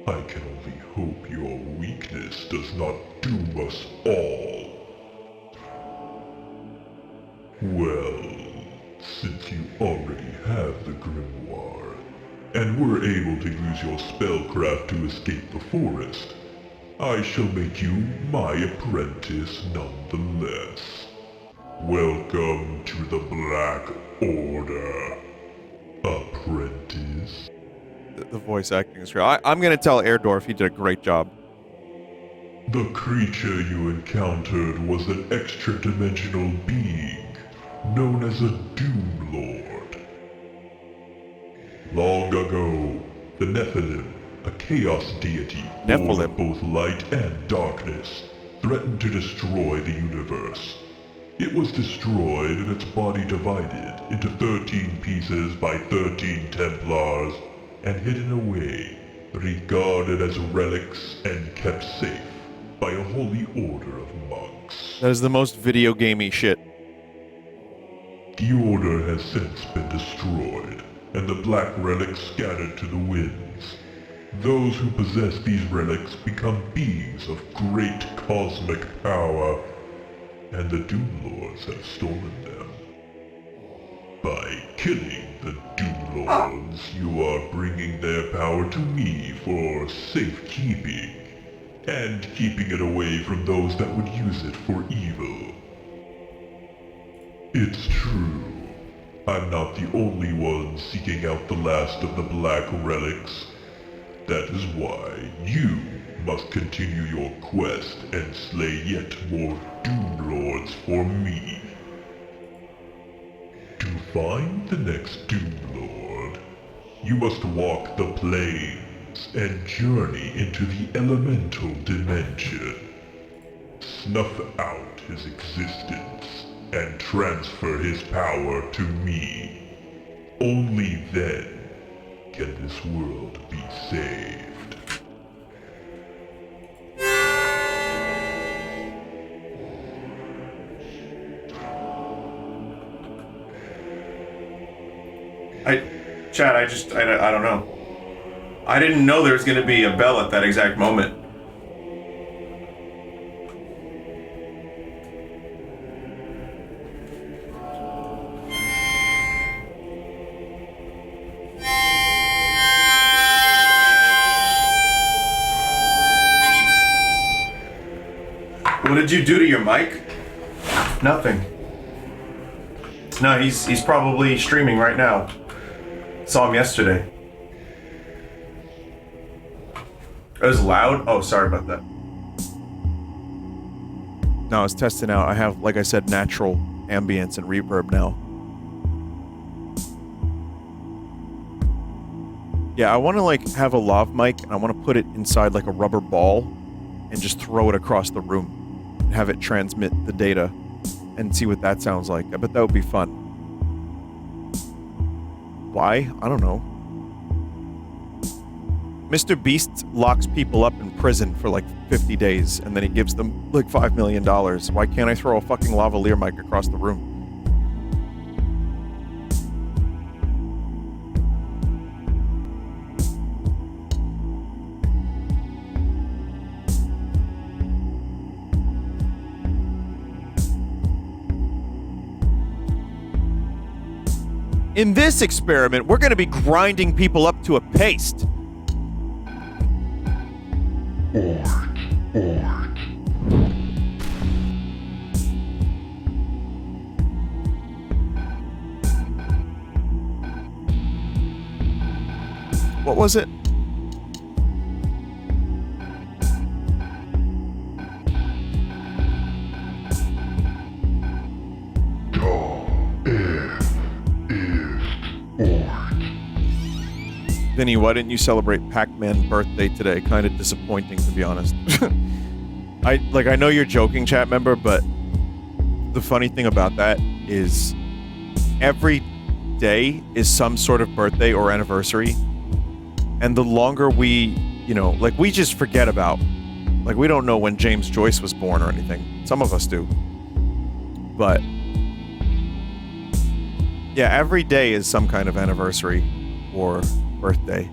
I can only hope your weakness does not doom us all. Well, since you already have the grimoire, and were able to use your spellcraft to escape the forest, I shall make you my apprentice nonetheless. Welcome to the Black Order, apprentice. The voice acting is real. I'm gonna tell Airdorf he did a great job. The creature you encountered was an extra-dimensional being, known as a Doom Lord. Long ago, the Nephilim, a chaos deity born of both light and darkness, threatened to destroy the universe. It was destroyed and its body divided into 13 pieces by 13 Templars and hidden away, regarded as relics and kept safe by a holy order of monks. That is the most video gamey shit. The order has since been destroyed, and the black relics scattered to the winds. Those who possess these relics become beings of great cosmic power, and the Doom Lords have stolen them. By killing the Doom Lords, you are bringing their power to me for safekeeping, and keeping it away from those that would use it for evil. It's true. I'm not the only one seeking out the last of the black relics. That is why you must continue your quest and slay yet more Doom Lords for me. To find the next Doom Lord, you must walk the plains and journey into the elemental dimension. Snuff out his existence and transfer his power to me. Only then can this world be saved. Chad, I don't know. I didn't know there was going to be a bell at that exact moment. What did you do to your mic? Nothing. No, he's probably streaming right now. Saw him yesterday. It was loud? Oh, sorry about that. No, I was testing out. I have, like I said, natural ambience and reverb now. Yeah, I want to, like, have a lav mic, and I want to put it inside, like, a rubber ball and just throw it across the room and have it transmit the data and see what that sounds like. I bet that would be fun. Why? I don't know. Mr. Beast locks people up in prison for like 50 days, and then he gives them like $5 million. Why can't I throw a fucking lavalier mic across the room? In this experiment, we're going to be grinding people up to a paste. Art. What was it? Vinny, why didn't you celebrate Pac-Man's birthday today? Kind of disappointing, to be honest. I know you're joking, chat member, but the funny thing about that is every day is some sort of birthday or anniversary, and the longer we, like, we just forget about, like, we don't know when James Joyce was born or anything. Some of us do. But yeah, every day is some kind of anniversary or birthday.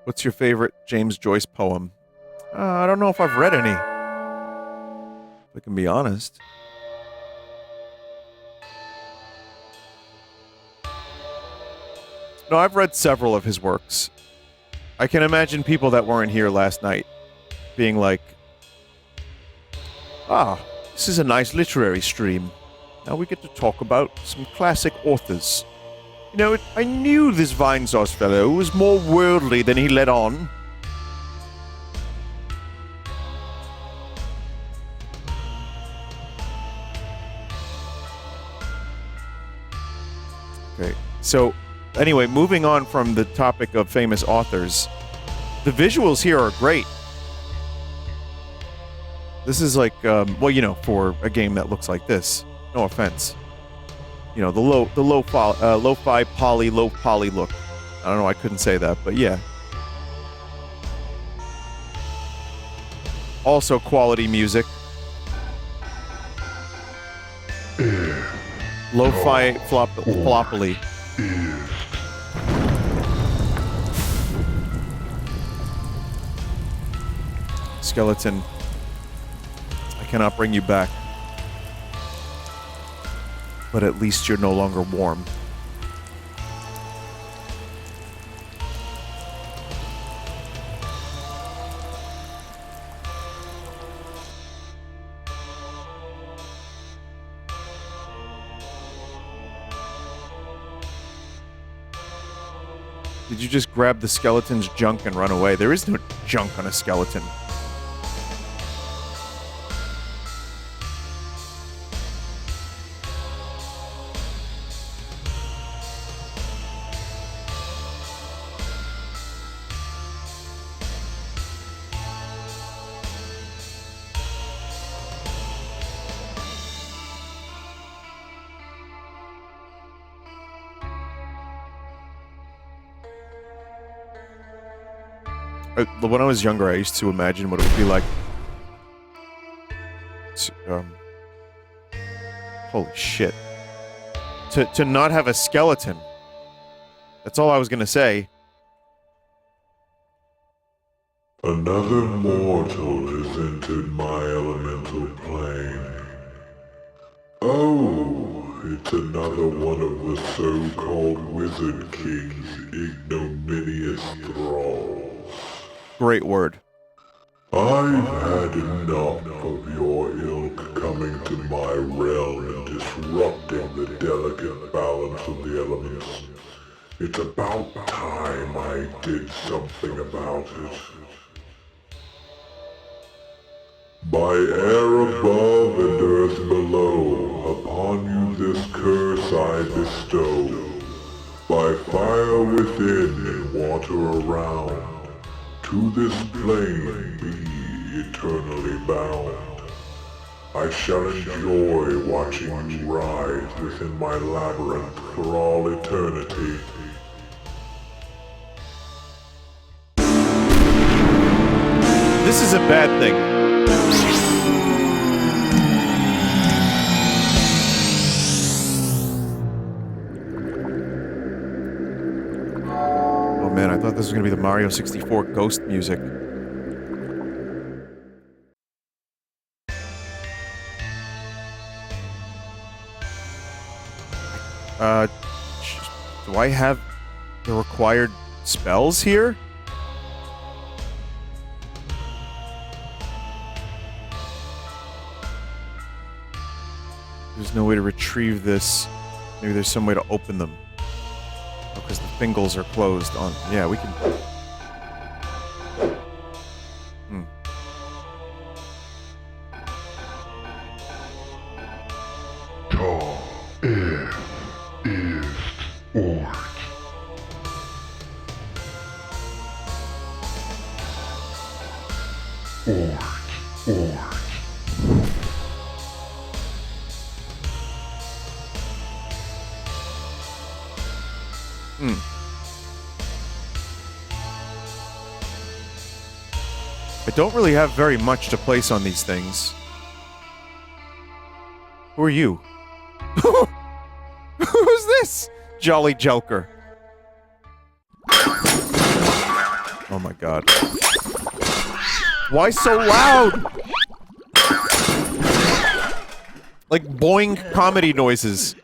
What's your favorite James Joyce poem? I don't know if I've read any. If I can be honest. No, I've read several of his works. I can imagine people that weren't here last night being like, this is a nice literary stream. Now we get to talk about some classic authors. I knew this Vinesauce fellow was more worldly than he let on. Okay, so anyway, moving on from the topic of famous authors, the visuals here are great. This is like, for a game that looks like this. No offense. The lo-fi poly, low poly look. I don't know, I couldn't say that, but yeah. Also quality music. Lo-fi floppily. Skeleton, I cannot bring you back. But at least you're no longer warm. Did you just grab the skeleton's junk and run away? There is no junk on a skeleton. When I was younger, I used to imagine what it would be like Holy shit. To not have a skeleton. That's all I was gonna say. Another mortal has entered my elemental plane. Oh, it's another one of the so-called Wizard King's ignominious thralls. Great word. I've had enough of your ilk coming to my realm and disrupting the delicate balance of the elements. It's about time I did something about it. By air above and earth below, upon you this curse I bestow. By fire within and water around, to this plane be eternally bound. I shall enjoy watching you writhe within my labyrinth for all eternity. This is a bad thing. Oh man, I thought this was gonna be the Mario 64 ghost music. Do I have the required spells here? There's no way to retrieve this. Maybe there's some way to open them. Oh, because the fingals are closed on. Yeah, we can. Ta is Ort. Ort. I don't really have very much to place on these things. Who are you? Who's this? Jolly Joker. Oh my god. Why so loud? Like boing comedy noises.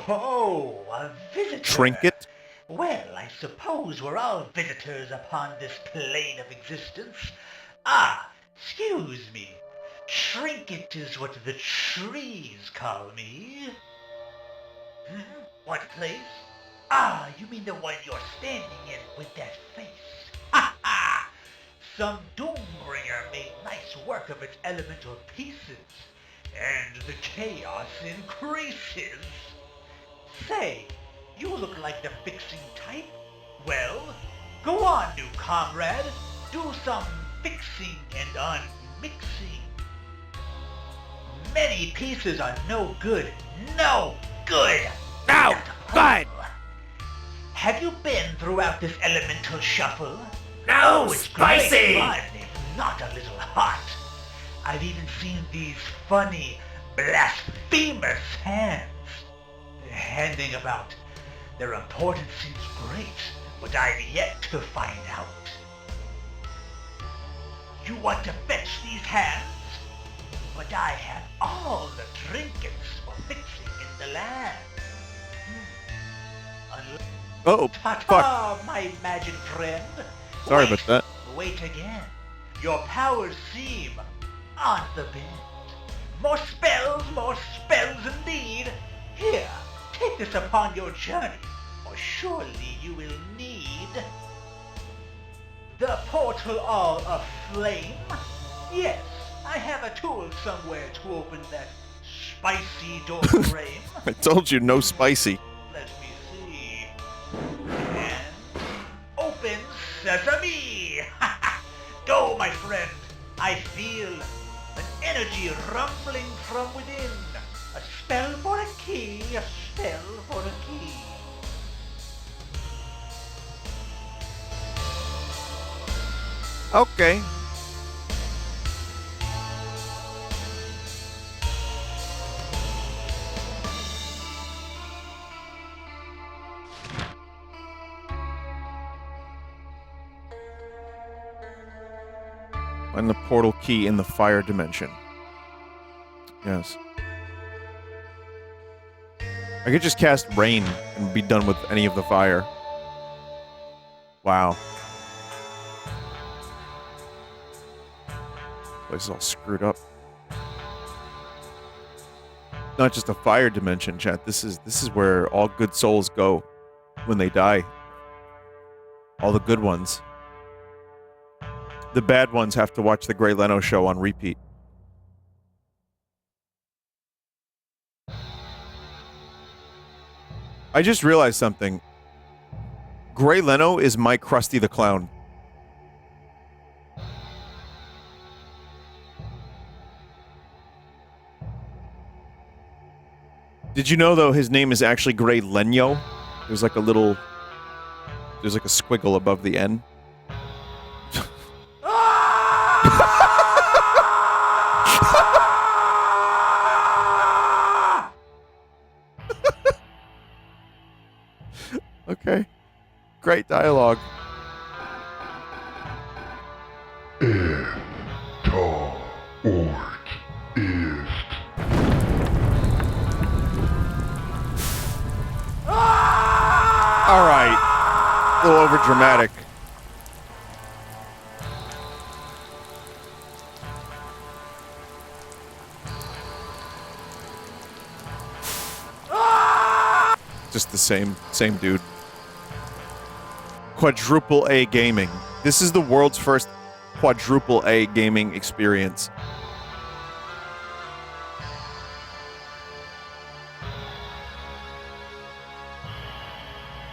Oh, a visitor. Trinket? Well, I suppose we're all visitors upon this plane of existence. Ah, excuse me. Trinket is what the trees call me. What place? Ah, you mean the one you're standing in with that face. Ha ha! Some Doombringer made nice work of its elemental pieces, and the chaos increases. Say, you look like the fixing type. Well, go on, new comrade. Do some fixing and unmixing. Many pieces are no good. No good! No good! Have you been throughout this elemental shuffle? No, It's spicy! great fun, if not a little hot. I've even seen these funny, blasphemous hands handing about. Their importance seems great, but I've yet to find out. You want to fetch these hands? But I have all the trinkets for fixing in the land. Oh, Ta-ta, fuck. my magic friend. Sorry Wait, about that. Wait again. Your powers seem on the bend. More spells indeed. Here, take this upon your journey, or surely you will need the portal all aflame. Yes, I have a tool somewhere to open that spicy door frame. I told you, no spicy. Let me see. And open sesame! Go, my friend. I feel an energy rumbling from within. A spell for a key, a spell for a key. Okay. Find the portal key in the fire dimension. Yes. I could just cast rain and be done with any of the fire. Wow. Place is all screwed up. Not just a fire dimension, chat. This is where all good souls go when they die. All the good ones. The bad ones have to watch the Grey Leno show on repeat. I just realized something. Grey Leno is my Krusty the Clown. Did you know, though, his name is actually Grey Lenyo? There's like a squiggle above the N. Okay. Great dialogue. Alright. A little over dramatic. Just the same dude. Quadruple A gaming. This is the world's first quadruple A gaming experience.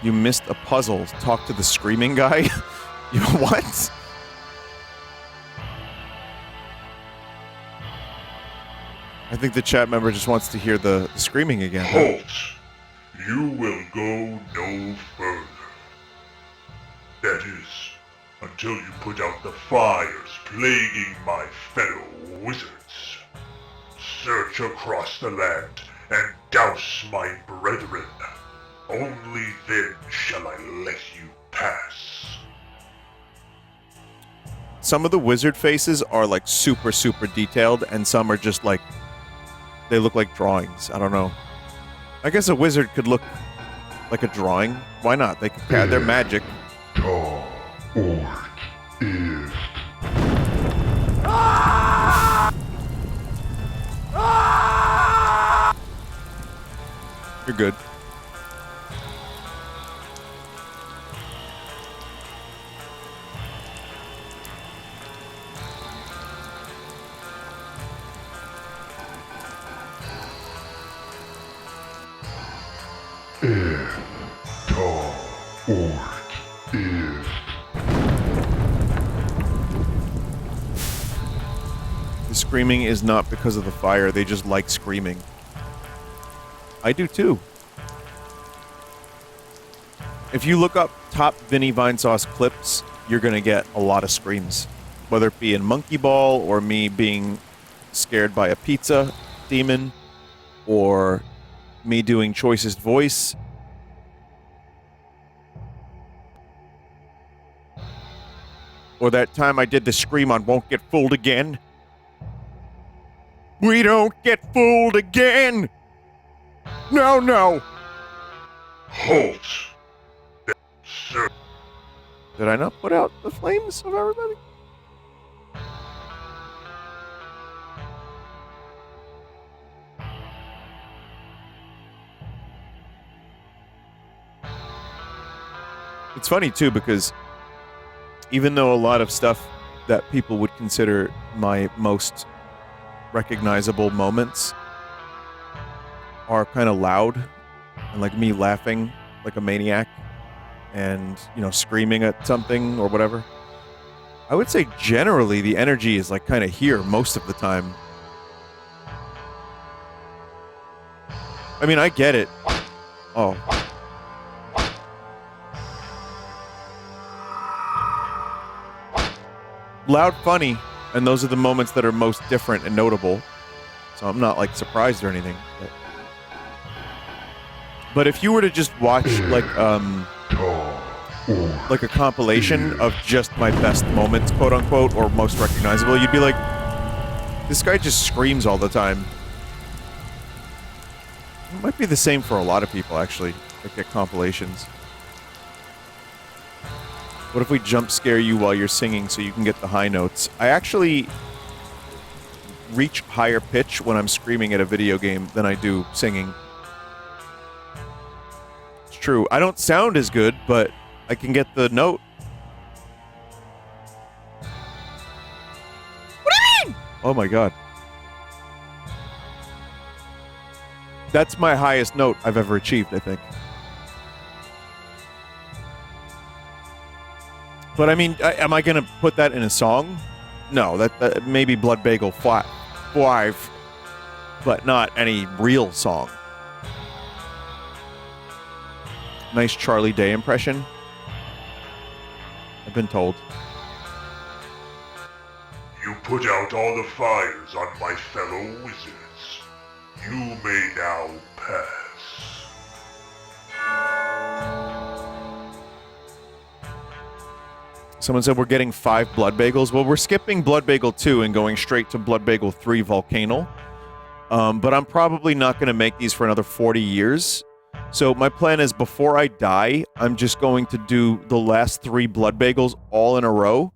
You missed a puzzle. Talk to the screaming guy? You what? I think the chat member just wants to hear the screaming again. Halt! You will go no further. That is, until you put out the fires plaguing my fellow wizards. Search across the land and douse my brethren. Only then shall I let you pass. Some of the wizard faces are like super detailed, and some are just like, they look like drawings. I don't know. I guess a wizard could look like a drawing. Why not? They could add their magic. You're good. The screaming is not because of the fire. They just like screaming. I do too. If you look up top Vinny Vinesauce clips, you're going to get a lot of screams. Whether it be in Monkey Ball, or me being scared by a pizza demon, or me doing choicest voice. Or that time I did the scream on Won't Get Fooled Again. We don't get fooled again! No, no! Halt! Sir. Did I not put out the flames of everybody? It's funny, too, because even though a lot of stuff that people would consider my most recognizable moments are kind of loud, and like me laughing like a maniac and, you know, screaming at something or whatever, I would say generally the energy is like kind of here most of the time. I mean, I get it. Oh. loud, funny, and those are the moments that are most different and notable. So I'm not like surprised or anything. But if you were to just watch like a compilation of just my best moments, quote unquote, or most recognizable, you'd be like, this guy just screams all the time. It might be the same for a lot of people, actually, that get compilations. What if we jump scare you while you're singing so you can get the high notes? I actually reach higher pitch when I'm screaming at a video game than I do singing. It's true. I don't sound as good, but I can get the note. What do you mean? Oh my god. That's my highest note I've ever achieved, I think. But I mean, am I going to put that in a song? No, that maybe Blood Bagel 5, but not any real song. Nice Charlie Day impression. I've been told. You put out all the fires on my fellow wizards. You may now pass. Someone said we're getting 5 Blood Bagels. Well, we're skipping Blood Bagel 2 and going straight to Blood Bagel 3 Volcano. But I'm probably not going to make these for another 40 years. So my plan is before I die, I'm just going to do the last 3 Blood Bagels all in a row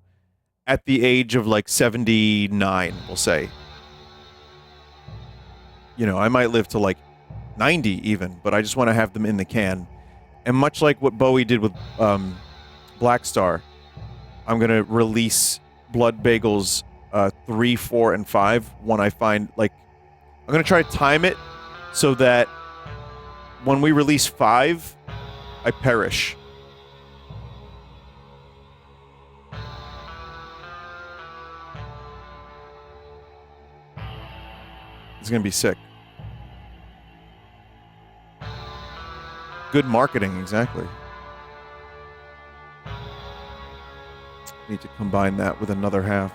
at the age of like 79, we'll say. You know, I might live to like 90 even, but I just want to have them in the can. And much like what Bowie did with Black Star, I'm going to release Blood Bagels 3, 4, and 5 when I find, like... I'm going to try to time it so that when we release 5, I perish. It's going to be sick. Good marketing, exactly. Need to combine that with another half.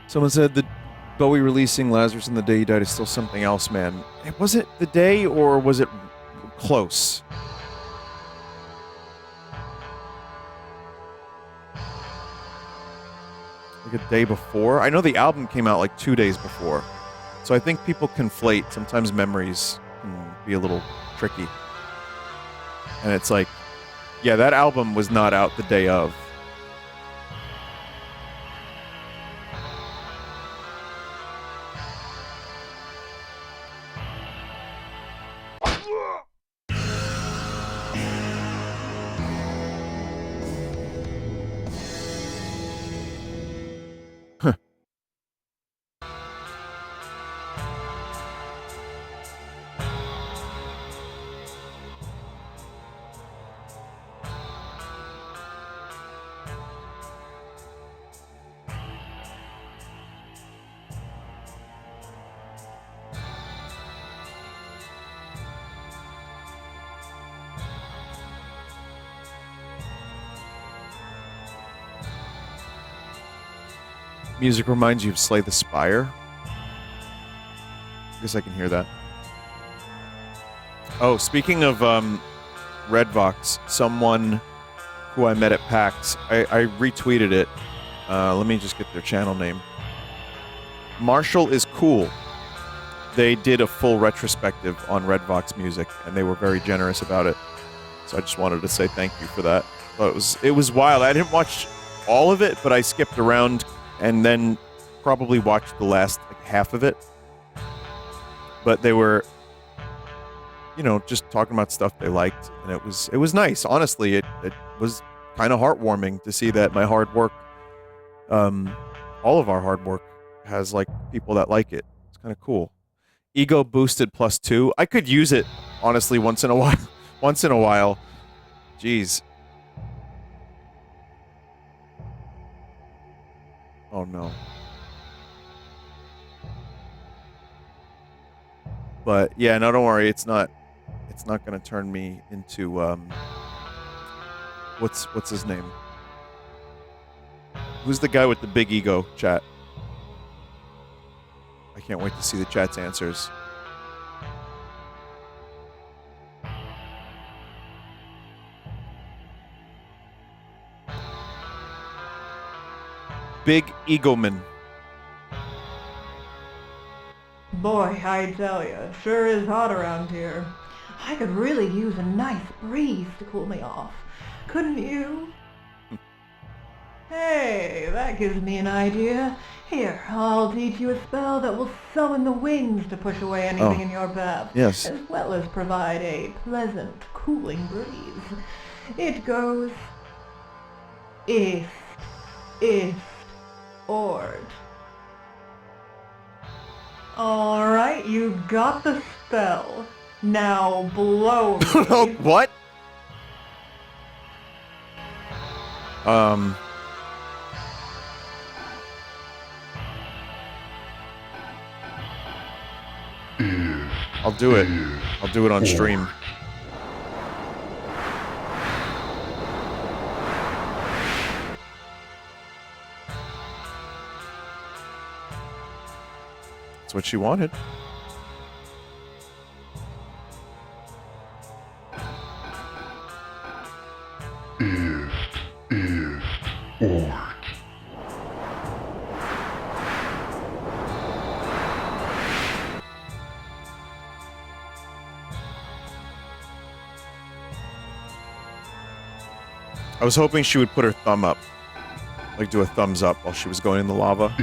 Someone said that Bowie releasing Lazarus in the Day He Died is still something else, man. Was it the day or was it close? Like a day before? I know the album came out like 2 days before. So I think people conflate. Sometimes memories can be a little tricky. And it's like, yeah, that album was not out the day of. Music reminds you of Slay the Spire. I guess I can hear that. Oh, speaking of Redvox, someone who I met at PAX, I retweeted it. Let me just get their channel name. Marshall is Cool. They did a full retrospective on Redvox music, and they were very generous about it. So I just wanted to say thank you for that. But it was wild. I didn't watch all of it, but I skipped around and then probably watched the last half of it. But they were, you know, just talking about stuff they liked, and it was nice. Honestly, it was kind of heartwarming to see that my hard work, all of our hard work, has like people that like it. It's kind of cool. Ego boosted +2. I could use it honestly once in a while. Once in a while. Jeez. Oh no. But yeah, no, don't worry. It's not It's not going to turn me into what's his name? Who's the guy with the big ego, chat? I can't wait to see the chat's answers. Big Egoman. Boy, I tell you, it sure is hot around here. I could really use a nice breeze to cool me off. Couldn't you? Hey, that gives me an idea. Here, I'll teach you a spell that will summon the winds to push away anything in your path. Yes. As well as provide a pleasant, cooling breeze. It goes... Ist, Ord. Alright, you got the spell. Now blow me. What? I'll do it. I'll do it on stream. That's what she wanted. Ord. I was hoping she would put her thumb up. Like do a thumbs up while she was going in the lava.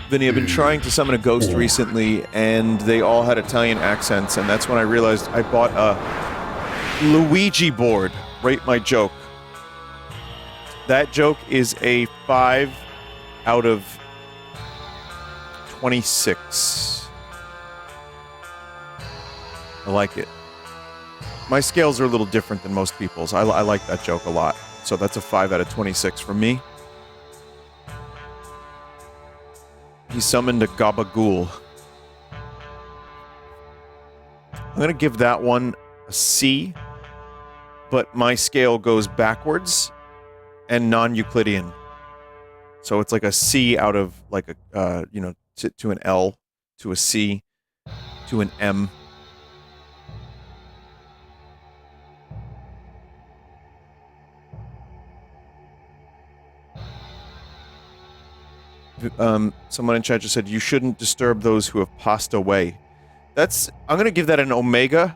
Vinny, I've been trying to summon a ghost recently, and they all had Italian accents, and that's when I realized I bought a Luigi board. Rate my joke. That joke is a 5 out of 26. I like it. My scales are a little different than most people's. I like that joke a lot. So that's a 5 out of 26 for me. He summoned a gabagool. I'm going to give that one a C, but my scale goes backwards and non-Euclidean. So it's like a C out of like a, to an L, to a C, to an M. Someone in chat just said, you shouldn't disturb those who have passed away. I'm going to give that an omega.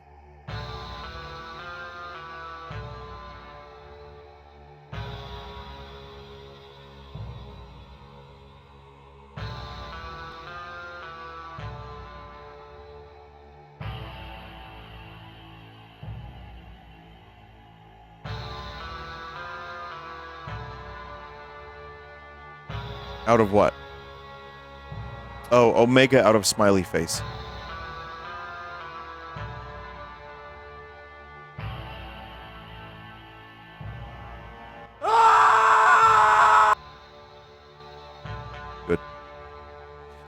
Out of what? Oh, omega out of smiley face. Good.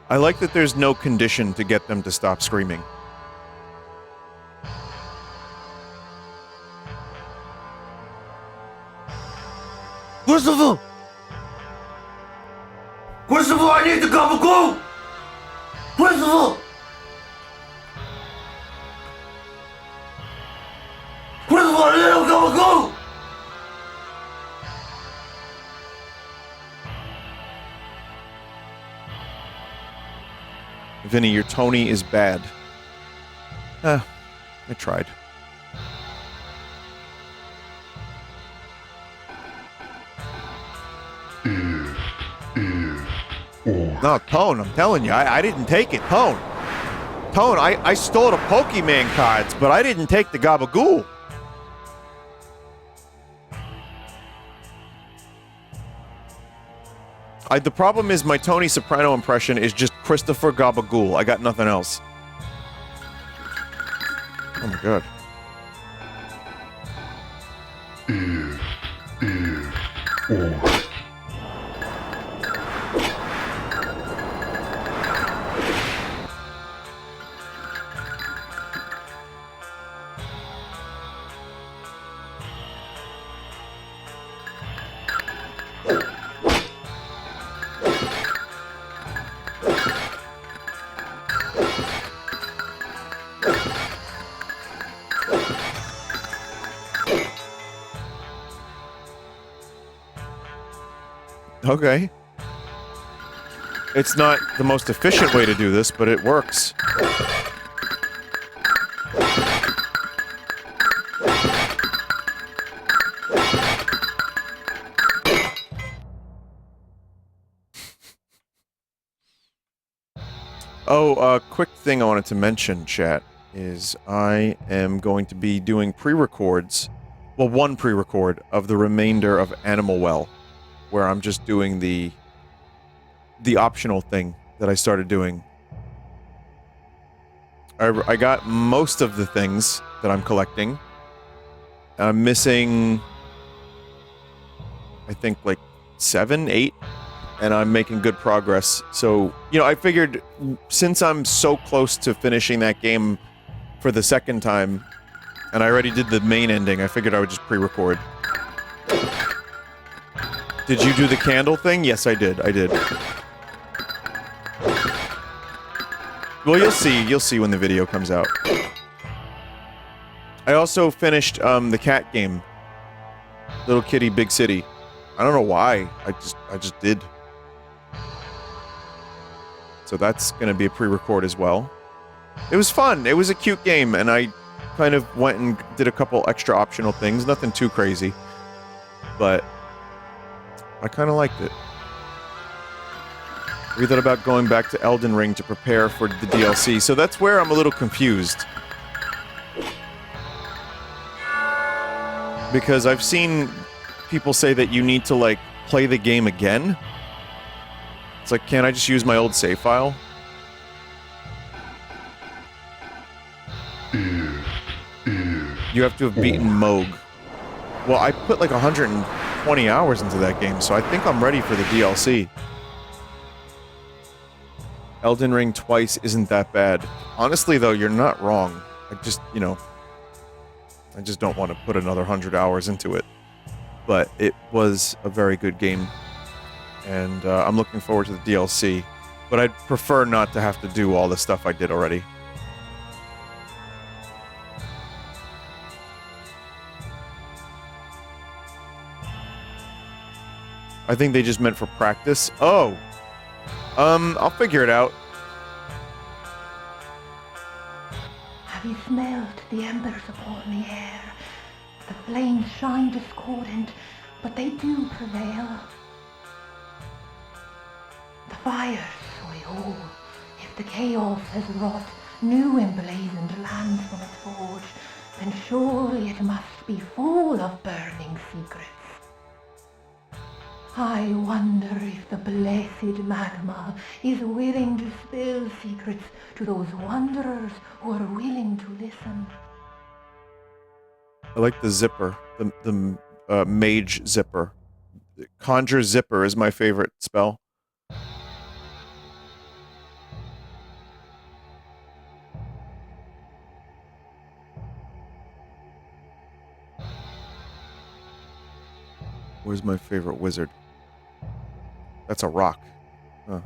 I like that there's no condition to get them to stop screaming. Christopher! Christopher, I need to gabagool! Christopher! Christopher, I need to gabagool! Vinny, your Tony is bad. I tried. No, Tone, I'm telling you, I didn't take it. Tone, I stole the Pokemon cards, but I didn't take the Gabagool. The problem is my Tony Soprano impression is just Christopher Gabagool. I got nothing else. Oh my god. Okay. It's not the most efficient way to do this, but it works. Oh, quick thing I wanted to mention, chat, is I am going to be doing pre-records, well, one pre-record of the remainder of Animal Well, where I'm just doing the optional thing that I started doing. I got most of the things that I'm collecting. I'm missing, I think, like 7, 8, and I'm making good progress. So, you know, I figured since I'm so close to finishing that game for the second time, and I already did the main ending, I figured I would just pre-record. Did you do the candle thing? Yes, I did. I did. Well, you'll see. You'll see when the video comes out. I also finished the cat game. Little Kitty, Big City. I don't know why. I just did. So that's going to be a pre-record as well. It was fun. It was a cute game, and I kind of went and did a couple extra optional things. Nothing too crazy. But I kind of liked it. We thought about going back to Elden Ring to prepare for the DLC, so that's where I'm a little confused. Because I've seen people say that you need to, like, play the game again. It's like, can't I just use my old save file? You have to have beaten Moog. Well, I put like 120 hours into that game, so I think I'm ready for the DLC. Elden Ring twice isn't that bad. Honestly, though, you're not wrong. I just, you know, I just don't want to put another 100 hours into it. But it was a very good game. And I'm looking forward to the DLC. But I'd prefer not to have to do all the stuff I did already. I think they just meant for practice. Oh! I'll figure it out. Have you smelled the embers upon the air? The flames shine discordant, but they do prevail. The fires, oh, if the chaos has wrought new emblazoned lands from its forge, then surely it must be full of burning secrets. I wonder if the blessed magma is willing to spill secrets to those wanderers who are willing to listen. I like the zipper, the mage zipper. Conjure zipper is my favorite spell. Where's my favorite wizard? That's a rock. Huh.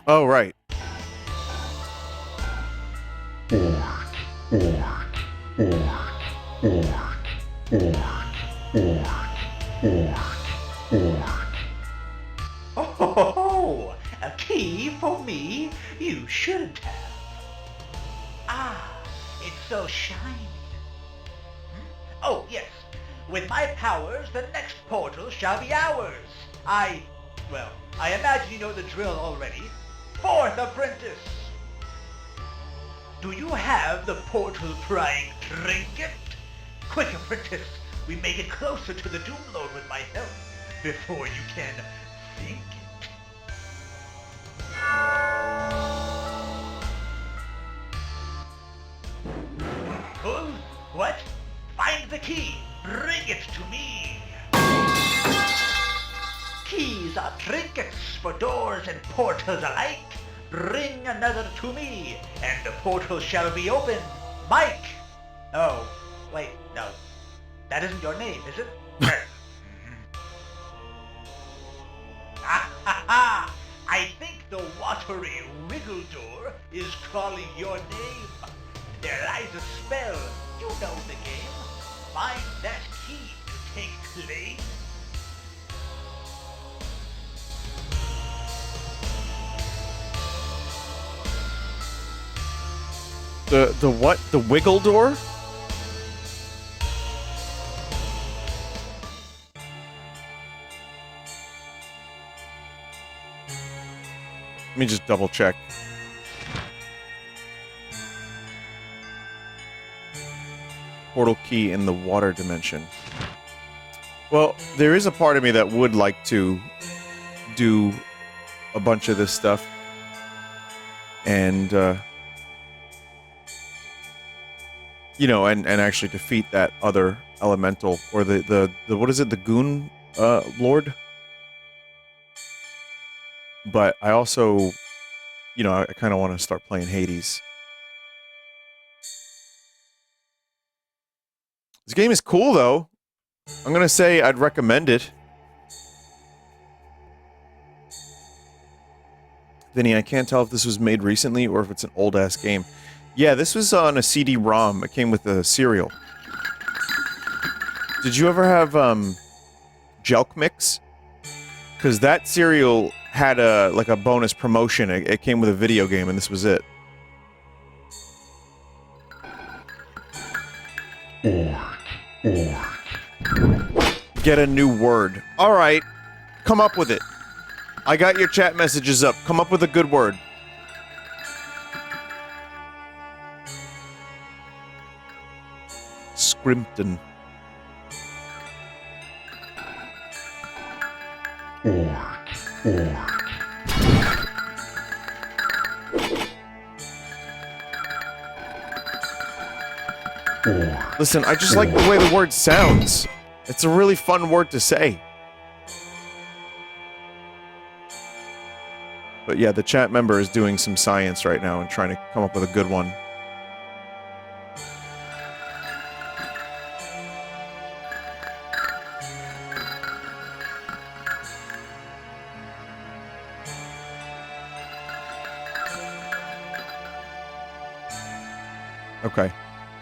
Oh, right. Oh, a key for me? You shouldn't have. Ah, it's so shiny. Oh, yes. With my powers, the next portal shall be ours. I imagine you know the drill already. Fourth apprentice! Do you have the portal prying trinket? Quick, apprentice, we may get closer to the doom lord with my help before you can think it. Oh, what? Find the key! Bring it to me! Keys are trinkets for doors and portals alike. Bring another to me, and the portal shall be open. Mike! Oh, wait, no. That isn't your name, is it? I think the watery Wiggledore is calling your name. There lies a spell. You know the game. Find that key to take claim. The what? The wiggle door? Let me just double check. Portal key in the water dimension. Well, there is a part of me that would like to do a bunch of this stuff. And, you know, and actually defeat that other elemental, or the what is it, the goon, lord? But I also, you know, I kind of want to start playing Hades. This game is cool, though. I'm gonna say I'd recommend it. Vinny, I can't tell if this was made recently or if it's an old-ass game. Yeah, this was on a CD-ROM. It came with a cereal. Did you ever have, Jelk Mix? Because that cereal had like a bonus promotion. It came with a video game, and this was it. Get a new word. Alright. Come up with it. I got your chat messages up. Come up with a good word. Scrimpton. Listen, I just like the way the word sounds. It's a really fun word to say. But yeah, the chat member is doing some science right now and trying to come up with a good one. Okay.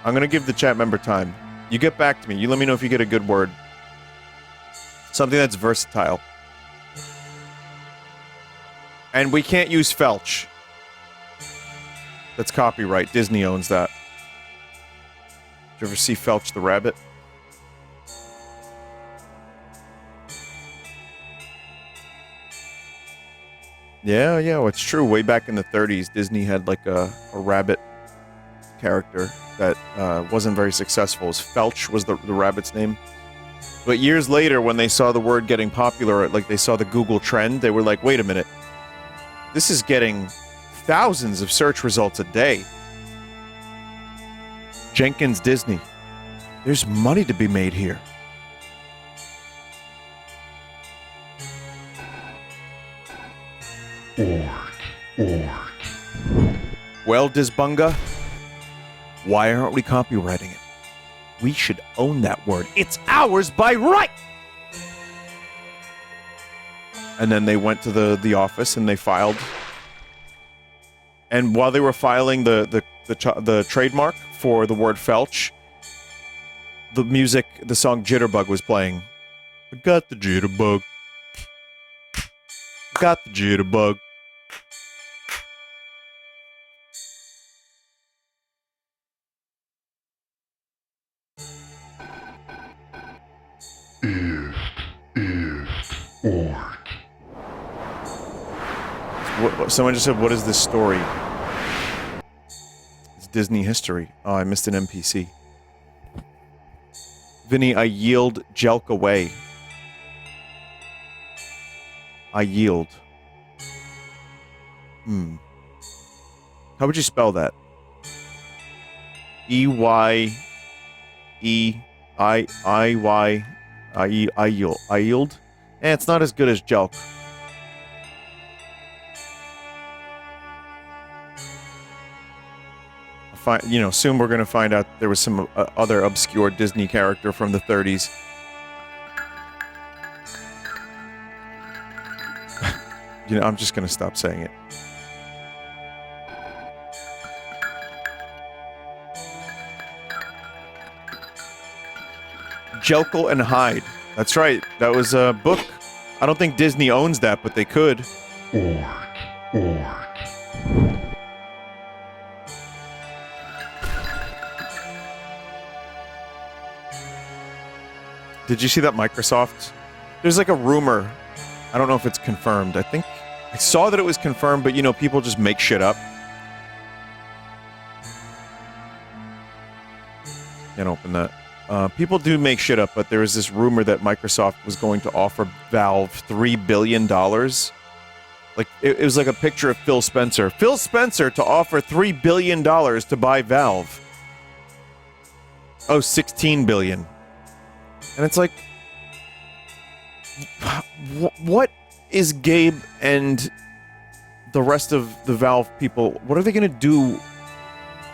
I'm gonna give the chat member time. You get back to me. You let me know if you get a good word. Something that's versatile. And we can't use felch. That's copyright. Disney owns that. Did you ever see Felch the Rabbit? Yeah, well, it's true. Way back in the 30s, Disney had like a rabbit character that wasn't very successful. Felch was the rabbit's name. But years later, when they saw the word getting popular, like they saw the Google trend, they were like, wait a minute. This is getting thousands of search results a day. Jenkins Disney. There's money to be made here. Well, Disbunga, why aren't we copywriting it? We should own that word. It's ours by right! And then they went to the office and they filed. And while they were filing the trademark for the word Felch, the song Jitterbug was playing. I got the jitterbug. Got the jitterbug. Someone just said, what is this story? It's Disney history. Oh, I missed an NPC. Vinny, I yield Jelk away. I yield. How would you spell that? E-Y-E-I-I-Y. I yield. It's not as good as Jelk. Soon we're going to find out there was some other obscure Disney character from the 30s. You know, I'm just gonna stop saying it. Jekyll and Hyde. That's right. That was a book. I don't think Disney owns that, but they could. Art. Did you see that Microsoft? There's like a rumor. I don't know if it's confirmed. I think I saw that it was confirmed, but you know, people just make shit up. Can't open that. People do make shit up, but there was this rumor that Microsoft was going to offer Valve $3 billion. Like, it was like a picture of Phil Spencer. Phil Spencer to offer $3 billion to buy Valve. Oh, $16 billion. And it's like, what is Gabe and the rest of the Valve people, what are they going to do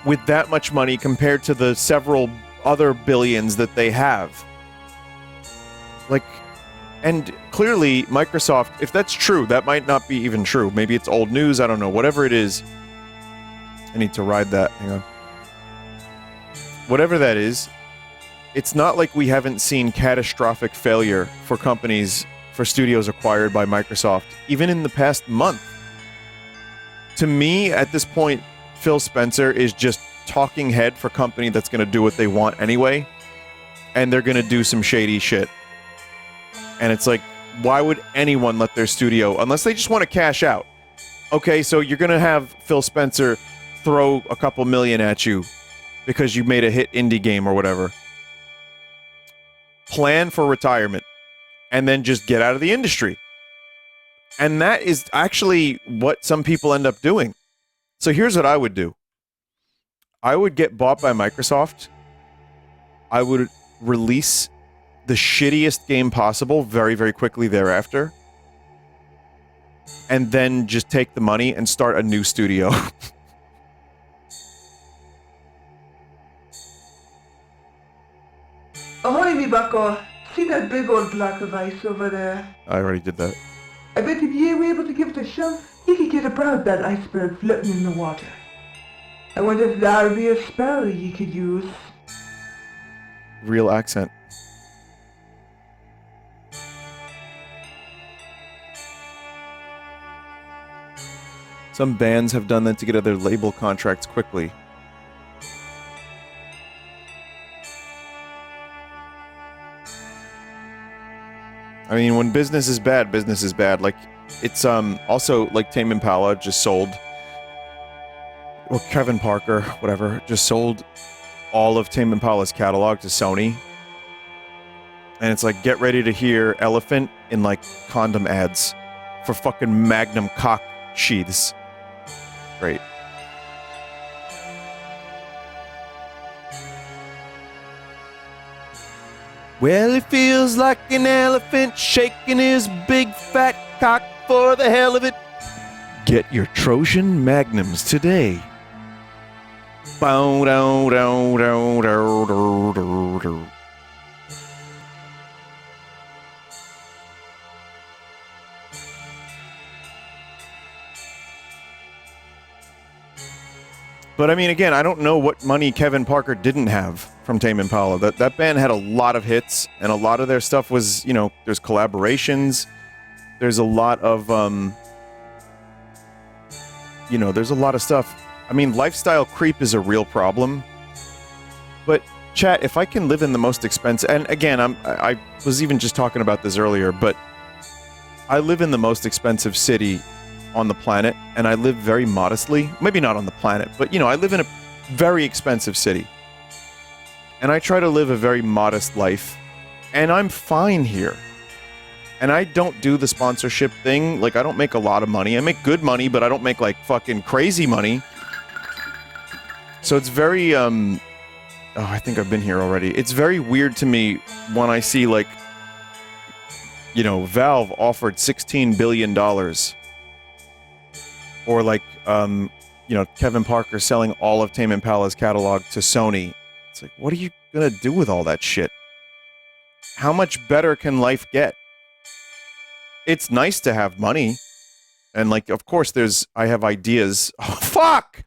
with that much money compared to the several other billions that they have? Like, and clearly Microsoft, if that's true, that might not be even true. Maybe it's old news, I don't know. Whatever it is, I need to ride that. Hang on. Whatever that is, it's not like we haven't seen catastrophic failure for companies, for studios acquired by Microsoft, even in the past month. To me, at this point, Phil Spencer is just talking head for company that's going to do what they want anyway, and they're going to do some shady shit. And it's like, why would anyone let their studio, unless they just want to cash out? Okay, so you're going to have Phil Spencer throw a couple million at you because you made a hit indie game or whatever. Plan for retirement, and then just get out of the industry. And that is actually what some people end up doing. So here's what I would do. I would get bought by Microsoft. I would release the shittiest game possible very, very quickly thereafter. And then just take the money and start a new studio. Ahoy, me bucko. See that big old block of ice over there? I already did that. I bet if you were able to give it a shove, you could get about that iceberg floating in the water. I wonder if that would be a spell you could use. Real accent. Some bands have done that to get other label contracts quickly. I mean, when business is bad, business is bad. Like, it's also like Tame Impala just sold, or Kevin Parker, whatever, just sold all of Tame Impala's catalog to Sony. And it's like, get ready to hear Elephant in like condom ads for fucking Magnum cock sheaths. Great. Well, it feels like an elephant shaking his big fat cock for the hell of it. Get your Trojan Magnums today. Bow, dow, dow, dow, dow, dow, dow, dow. But I mean, again, I don't know what money Kevin Parker didn't have from Tame Impala. That band had a lot of hits, and a lot of their stuff was, you know, there's collaborations. There's a lot of, you know, there's a lot of stuff. I mean, lifestyle creep is a real problem. But, chat, if I can live in the most expensive... And again, I was even just talking about this earlier, but I live in the most expensive city on the planet, and I live very modestly. Maybe not on the planet, but, you know, I live in a very expensive city. And I try to live a very modest life, and I'm fine here. And I don't do the sponsorship thing. Like, I don't make a lot of money. I make good money, but I don't make, like, fucking crazy money. So it's very, oh, I think I've been here already. It's very weird to me when I see, like, you know, Valve offered $16 billion. Or, like, you know, Kevin Parker selling all of Tame Impala's catalog to Sony. It's like, what are you gonna do with all that shit? How much better can life get? It's nice to have money. And like, of course, I have ideas. Oh, fuck!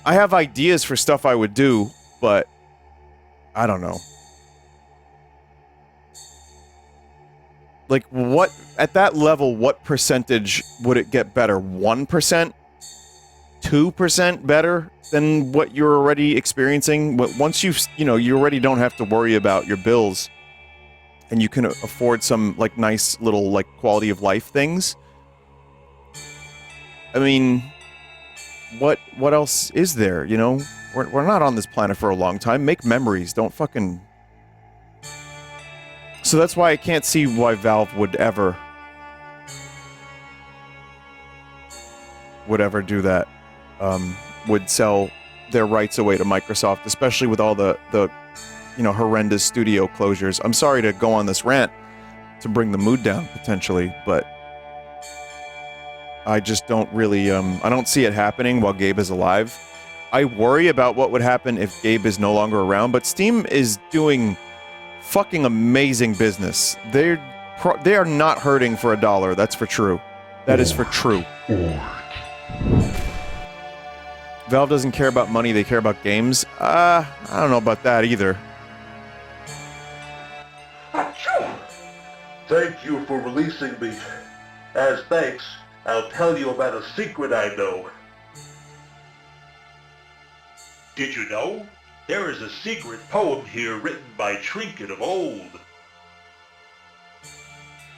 I have ideas for stuff I would do, but I don't know. Like, what, at that level, what percentage would it get better? 1%? 2% better than what you're already experiencing? Once you already don't have to worry about your bills, and you can afford some, like, nice little, like, quality of life things. I mean, what else is there, you know? We're not on this planet for a long time. Make memories. Don't fucking... So that's why I can't see why Valve would ever do that. Would sell their rights away to Microsoft, especially with all the horrendous studio closures. I'm sorry to go on this rant to bring the mood down, potentially, but I just don't really, I don't see it happening while Gabe is alive. I worry about what would happen if Gabe is no longer around, but Steam is doing fucking amazing business. They are not hurting for a dollar, that's for true. That is for true. Valve doesn't care about money, they care about games. I don't know about that either. Achoo! Thank you for releasing me. As thanks, I'll tell you about a secret I know. Did you know? There is a secret poem here written by Trinket of old.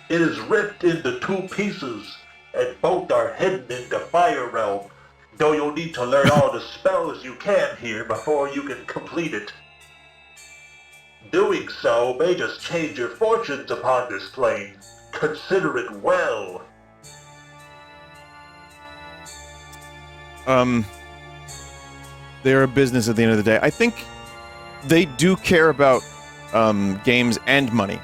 It is ripped into 2 pieces, and both are hidden in the Fire Realm, though you'll need to learn all the spells you can here before you can complete it. Doing so may just change your fortunes upon this plane. Consider it well. They're a business at the end of the day. I think they do care about games and money,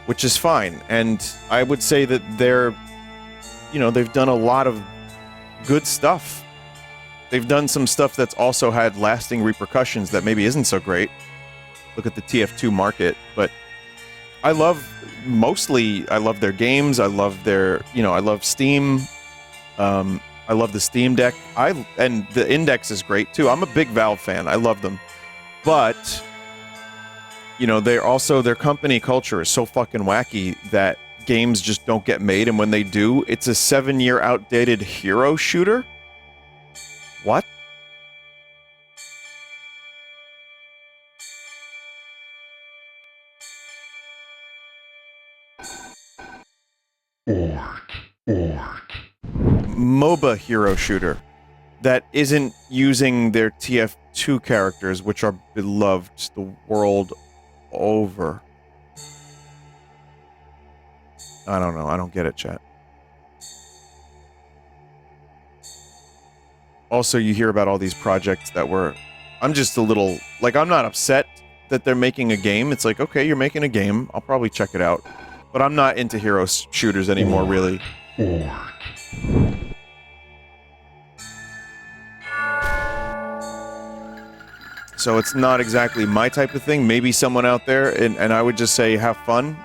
which is fine. And I would say that they've done a lot of good stuff. They've done some stuff that's also had lasting repercussions that maybe isn't so great. Look at the TF2 market, but I love their games. I love I love Steam. I love the Steam Deck. And the Index is great too. I'm a big Valve fan. I love them. But their company culture is so fucking wacky that games just don't get made, and when they do, it's a 7-year outdated hero shooter? What? MOBA hero shooter that isn't using their TF2 characters, which are beloved the world over. I don't know. I don't get it, chat. Also, you hear about all these projects that were... I'm just a little... Like, I'm not upset that they're making a game. It's like, okay, you're making a game. I'll probably check it out. But I'm not into hero shooters anymore, really. So it's not exactly my type of thing. Maybe someone out there, and I would just say have fun.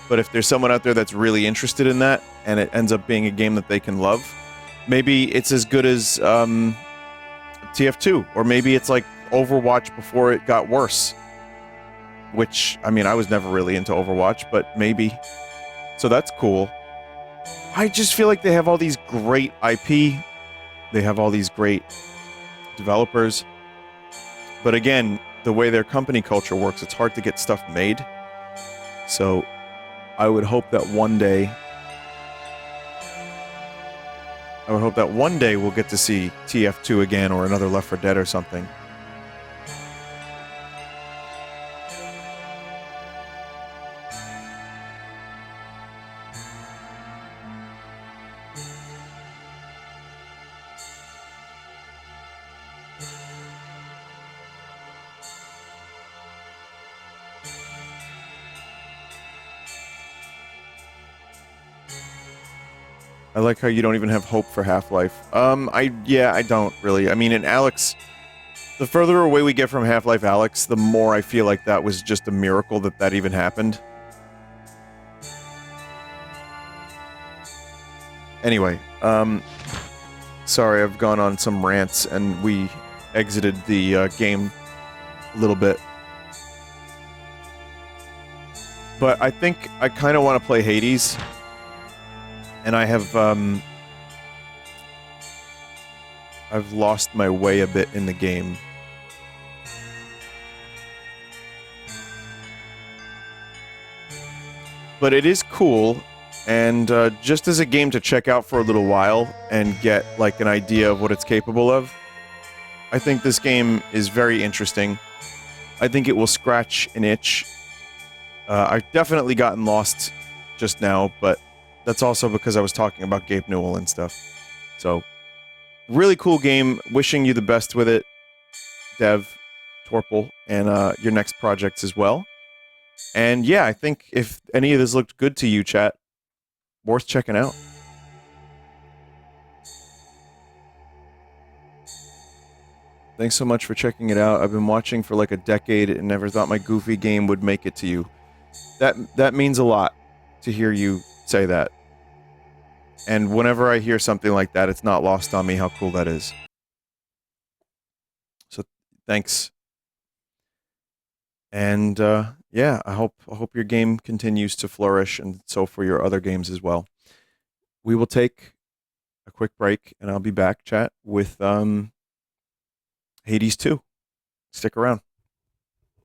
But if there's someone out there that's really interested in that, and it ends up being a game that they can love, maybe it's as good as TF2, or maybe it's like Overwatch before it got worse. Which, I mean, I was never really into Overwatch, but maybe. So that's cool. I just feel like they have all these great IP. They have all these great developers. But again, the way their company culture works, it's hard to get stuff made. So I would hope that one day we'll get to see TF2 again, or another Left 4 Dead or something. I like how you don't even have hope for Half-Life. I don't really. I mean, in Alex, the further away we get from Half-Life Alex, the more I feel like that was just a miracle that even happened. Anyway, sorry, I've gone on some rants, and we exited the game a little bit. But I think I kind of want to play Hades, and I have, I've lost my way a bit in the game. But it is cool, and just as a game to check out for a little while and get, like, an idea of what it's capable of, I think this game is very interesting. I think it will scratch an itch. I've definitely gotten lost just now, but that's also because I was talking about Gabe Newell and stuff. So, really cool game. Wishing you the best with it, Dev, Torple, and your next projects as well. And yeah, I think if any of this looked good to you, chat, worth checking out. Thanks so much for checking it out. I've been watching for like a decade and never thought my goofy game would make it to you. That means a lot to hear you say that. And whenever I hear something like that, it's not lost on me how cool that is. So thanks. And yeah, I hope your game continues to flourish, and so for your other games as well. We will take a quick break, and I'll be back, chat, with Hades 2. Stick around.